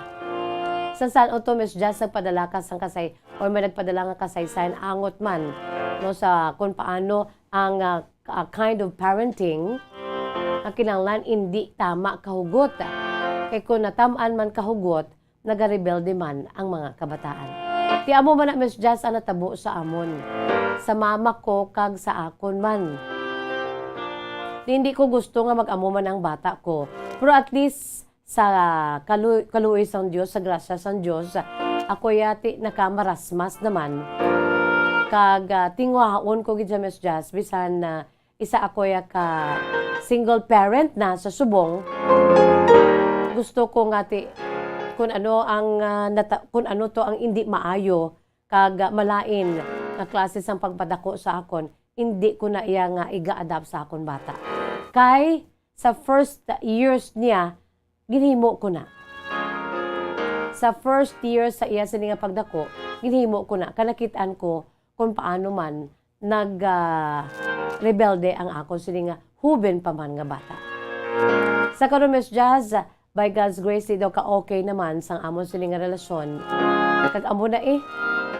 Sa saan o to Miss Jazz nagpadala ka sang kasay or may nagpadala nga kasaysayan angot man no sa kung paano ang kind of parenting ang kinahanglan hindi tama kahugot. Kay kung natamaan man kahugot, nagarebelde man ang mga kabataan. Ti amo man na Miss Jazz ang natabo sa amon. Sa mama ko kag sa akon man. Hindi ko gusto nga mag-amo man ang bata ko. Pero at least sa kaluoy sang Dios, sa grasya sang Dios, ako yati nakamarasmas naman. Kag tingwaon ko gid sa Miss Jazz bisan isa ako ya ka single parent na sa subong. Gusto ko nga kung ano to ang hindi maayo kag malain nga klase sang pagpadako sa akon, hindi ko na iya nga iga-adapt sa akon bata. Kay sa first years niya ginhimo ko na. Sa first year sa iya sini nga pagdako, ginhimo ko na kanakitaan ko kung paano man rebelde ang akon sini nga huben pa man nga bata. Sa karon Miss Jazz, by God's grace, daw ka-okay naman sang amon sini nga relasyon. Kag amo na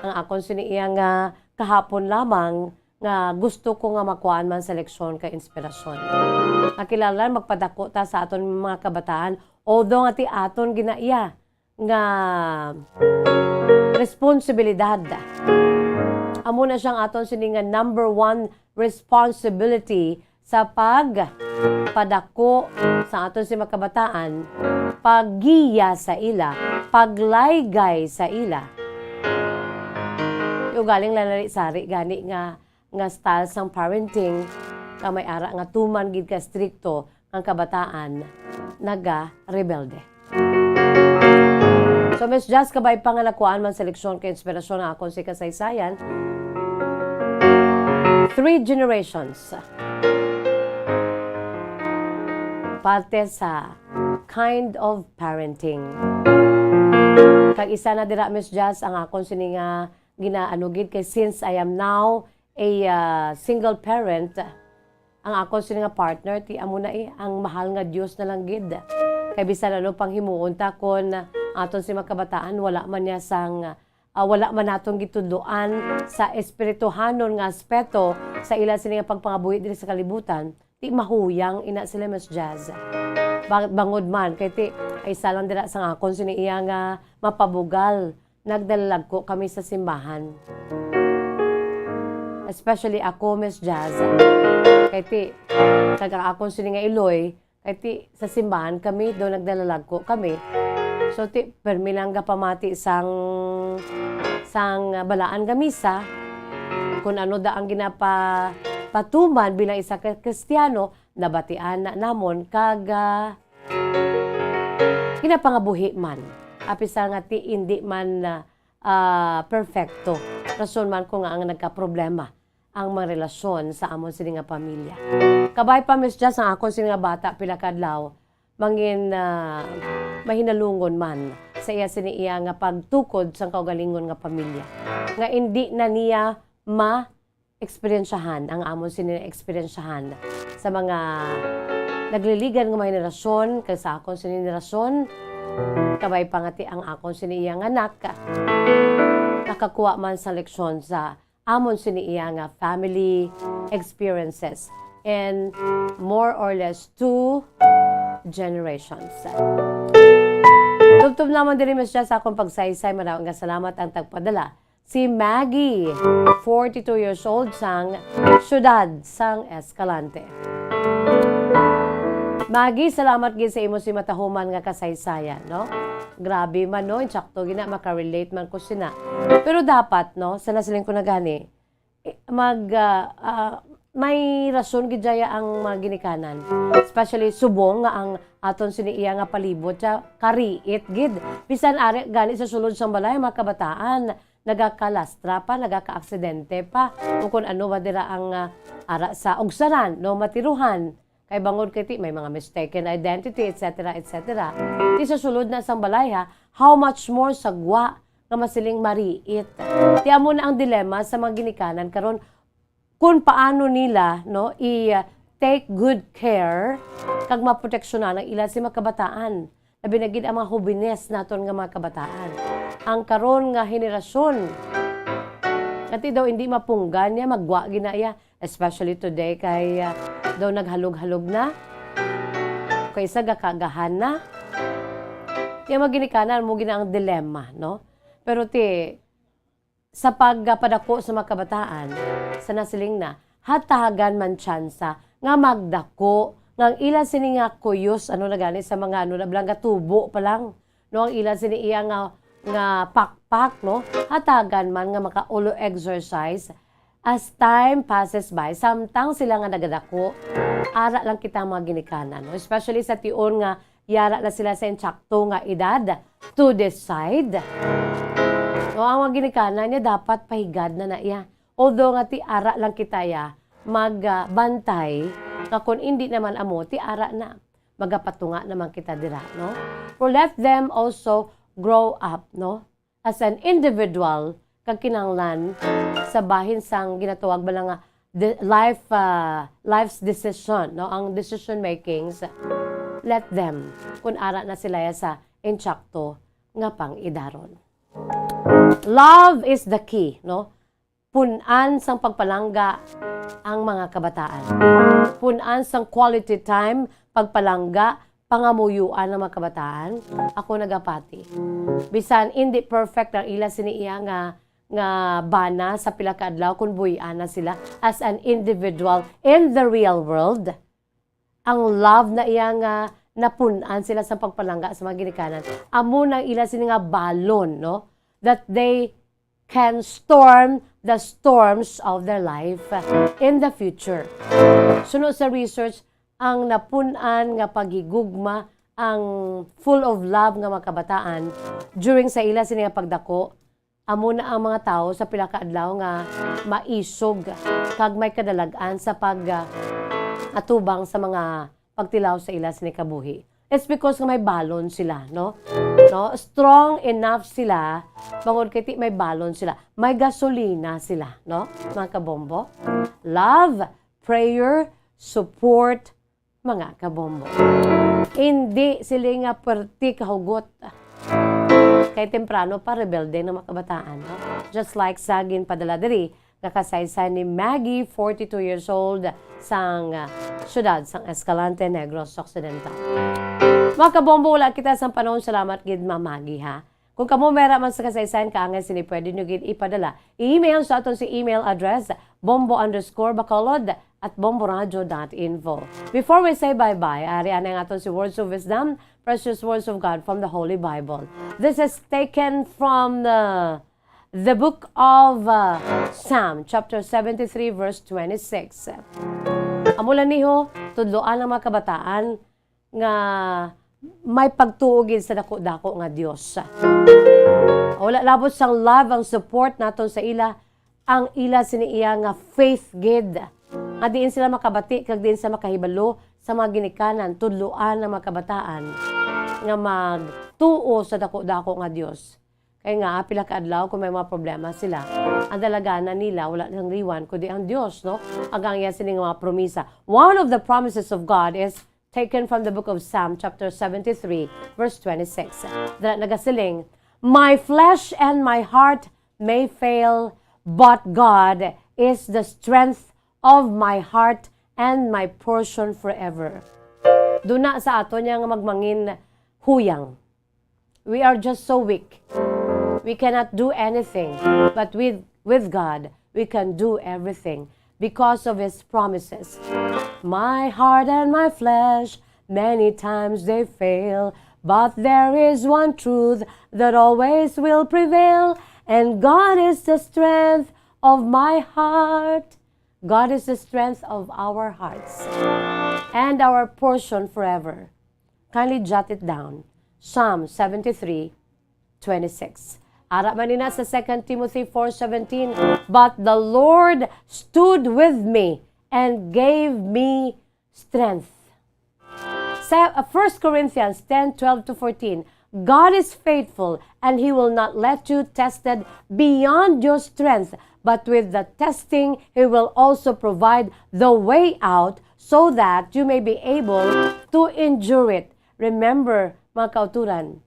ang akon sini iya nga kahapon lamang nga gusto ko nga makuhaan man sa leksyon kay inspirasyon. Makilalan magpadako ta sa aton mga kabataan, although nga ti aton ginaiya nga responsibilidad. Amo na siyang aton sini nga number 1 responsibility sa pagpadako sa aton si makabataan, paggiya sa ila, paglaygay sa ila. Yung galing lalari-sari, gani nga style sang parenting, kamay ara nga tuman gid ka strikto ang kabataan, naga-rebelde. So Miss Jazz, kabay pangalakuan man seleksyon kay inspirasyon nga akong si kasaysayan, 3 generations. Parte sa kind of parenting. Kag isa na dira Miss Jazz ang akong sini nga ginaanugid kay since I am now a single parent, ang ako sini nga partner ti amo na ang mahal nga Dios na lang gid. Kay bisan ano pang himuon ta kon aton si makabataan wala man niya sang wala man natong gituduan sa espirituhanon nga aspeto sa ila sini nga pagpangabuhi diri sa kalibutan, ti mahuyang ina sila Miss Jazz. Bangod man kay ti ay salang dira sang akon sini iya nga mapabugal, nagdalalag ko kami sa simbahan. especially ako, Miss Jazz, kay ti, tagang akong sini nga Iloy, kay ti, sa simbahan kami, doon nagdalalag ko kami. So, ti, permi lang pamati sang balaan gamisa, kung ano da ang patuman bilang isa Kristiyano, nabatian na namon, kag ginapangabuhi man. Apisa nga ti, hindi man perfecto. Rason man ko nga ang nagka-problema ang mga relasyon sa amon sini nga pamilya. Kabay pa, Miss Jazz, ang akong sini nga bata, pilakadlaw, mangin mahinalungon man sa iya sini iya nga pagtukod sa kaugalingon nga pamilya. Nga hindi na niya ma-eksperyensyahan ang amon sini eksperyensyahan sa mga nagliligan nga mga henerasyon, kay sa akong sini henerasyon, kabay pangati ang akong sini iya nga anak, nakakuha man sa leksyon sa amon sini iya nga family experiences and more or less 2 generations. Tubtub naman din Miss Jazz sa akong pagsaysay. Maraming salamat ang tagpadala. Si Maggie, 42 years old, sang syudad sang Escalante. Maggie, salamat gid sa imo si matahuman nga kasaysayan, no? Grabe man, no? Insakto gina, makarelate man ko sina. Pero dapat, no? Sana siling ko na gani, may rason gid jaya ang mga ginikanan. Especially subong nga ang aton siniiya nga palibot sa kariit gid. Bisan ari gani sa sulod sang balay mga kabataan, nagakalastra pa, nagakaaksidente pa. O kung ano ba dira ang ara sa ugsaran, no, matiruhan. Kay bangod kay ti may mga mistaken identity, etc. etc. Ti sa sulod na sang balay ha, how much more sagwa nga masiling mariit. Ti amo na ang dilema sa mga ginikanan karon kung paano nila, no, take good care kag maproteksyonan ang ila si mga kabataan. Labi na gid ang mga hubines naton nga mga kabataan. Ang karon nga henerasyon kati daw hindi mapunggan niya magwa ginaya, especially today kay daw naghalog-halog na. Kaysa gakagahan na. Yung mga ginikanan mo gina ang dilema, no? Pero sa pagpadako sa mga kabataan, sa nasiling na, hatagan man tsansa nga magdako, nga ang ila sini nga kuyos, ano na gani, sa mga ano na blangga tubo pa lang, no? Ang ila sini iya nga pakpak, no? Hatagan man nga maka-ulo exercise as time passes by, samtang sila nga nagadako, ara lang kita mga ginikanan, no? Especially sa tion nga, yara na sila sa insakto nga edad to decide. No, ang mga ginikanan niya dapat pahigad na iya. Although nga ti ara lang kita ya magbantay, kung hindi naman amo ti ara na magapatunga naman kita dira, no? Or let them also grow up, no? As an individual kag kinanglan sa bahin sang ginatuwag ba nga life's decision, no? Ang decision makings, let them kun ara na sila ya sa insakto nga pang idaron. Love is the key, no? Punan sang pagpalangga ang mga kabataan. Punan sang quality time, pagpalangga, pangamuyuan ng mga kabataan. Ako nagapati. Bisan hindi perfect ang ila siniiya nga bana sa pila ka adlaw kun buhian na sila as an individual in the real world. Ang love na iya nga napunan sila sa pagpalangga sa mga ginikanan. Amo nang ila sini nga balon, no? That they can storm the storms of their life in the future. Sunod sa research, ang napunan nga paghigugma, ang full of love nga mga kabataan, during sa ila sini nga pagdako, amo na ang mga tao sa pila ka adlaw nga maisog, kag may kadalagan sa atubang sa mga pagtilaw sa ila sini kabuhi. It's because may balon sila, no? No, strong enough sila, bangod kay may balon sila, may gasolina sila, no? Mga kabombo. Love, prayer, support, mga kabombo. Hindi sila nga perti kahugot. Kay temprano pa rebelde ng mga kabataan, no? Just like sagin padala diri, nakasaysay ni Maggie, 42 years old, sang syudad, sang Escalante, Negros Occidental. Mga kabombo, wala kita sa panahon. Salamat gid Ma'am Maggie, ha? Kung kamo mera man sa kasaysayan kaangay sini, pwede nyo gid ipadala. I-email sa aton si email address bombo_bacolod@bomboradio.info. Before we say bye-bye, ari ang aton si Words of Wisdom, precious words of God from the Holy Bible. This is taken from the book of Psalm, chapter 73, verse 26. Amulan niho, tudloan ang mga kabataan nga may pagtuugin sa dako-dako nga Dios. Wala labot sang love ang support naton sa ila, ang ila siniiya nga faith gid. Nga diin sila makabati kag diin sa makahibalo sa mga ginikanan, tudloan ang mga kabataan nga magtuo sa dako-dako nga Dios. Kaya nga, pila ka adlaw kung may mga problema sila. Ang dalaganan nila, wala nang riwan, kundi ang Diyos, no? Hanggang yan sining mga promisa. One of the promises of God is taken from the book of Psalm, chapter 73, verse 26. Nagasiling, my flesh and my heart may fail, but God is the strength of my heart and my portion forever. Duna sa ato niya nga magmangin huyang. We are just so weak. We cannot do anything, but with God, we can do everything because of His promises. My heart and my flesh, many times they fail, but there is one truth that always will prevail, and God is the strength of my heart. God is the strength of our hearts and our portion forever. Kindly jot it down. Psalm 73, 26. Ara man nina sa 2 Timothy 4:17, but the Lord stood with me and gave me strength. 1 Corinthians 10:12-14, God is faithful and He will not let you tested beyond your strength, but with the testing He will also provide the way out so that you may be able to endure it. Remember, mga kauturan,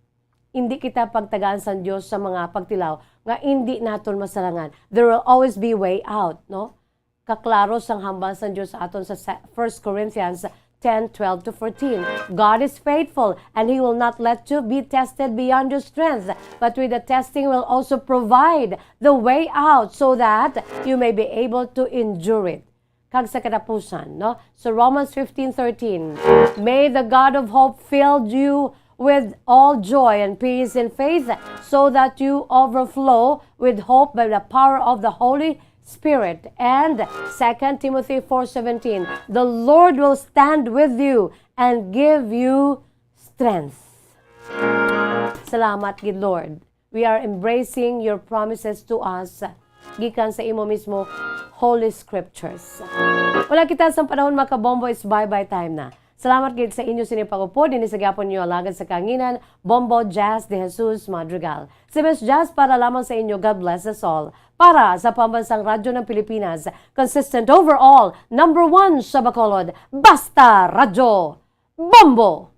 hindi kita pagtagaan sa Diyos sa mga pagtilaw nga hindi naton masalangan. There will always be way out, no? Kaklaro sang hambal sa Diyos sa aton sa 1 Corinthians 10:12-14. God is faithful and He will not let you be tested beyond your strength, but with the testing will also provide the way out so that you may be able to endure it. Kag sa katapusan, no? So Romans 15:13, may the God of hope fill you with all joy and peace in faith, so that you overflow with hope by the power of the Holy Spirit. And 2 Timothy 4:17, the Lord will stand with you and give you strength. Salamat, gid Lord. We are embracing your promises to us, gikan sa imo mismo, Holy Scriptures. Wala kita sa panahon, mga kabombo, is bye-bye time na. Salamat gid sa inyo sinipagupod, din sa gyapon niyo alagad sa kanginan, Bombo Jazz de Jesus Madrigal. Si Miss Jazz para lamang sa inyo, God bless us all. Para sa Pambansang Radyo ng Pilipinas, consistent overall, #1 sa Bacolod, Basta Radyo, Bombo!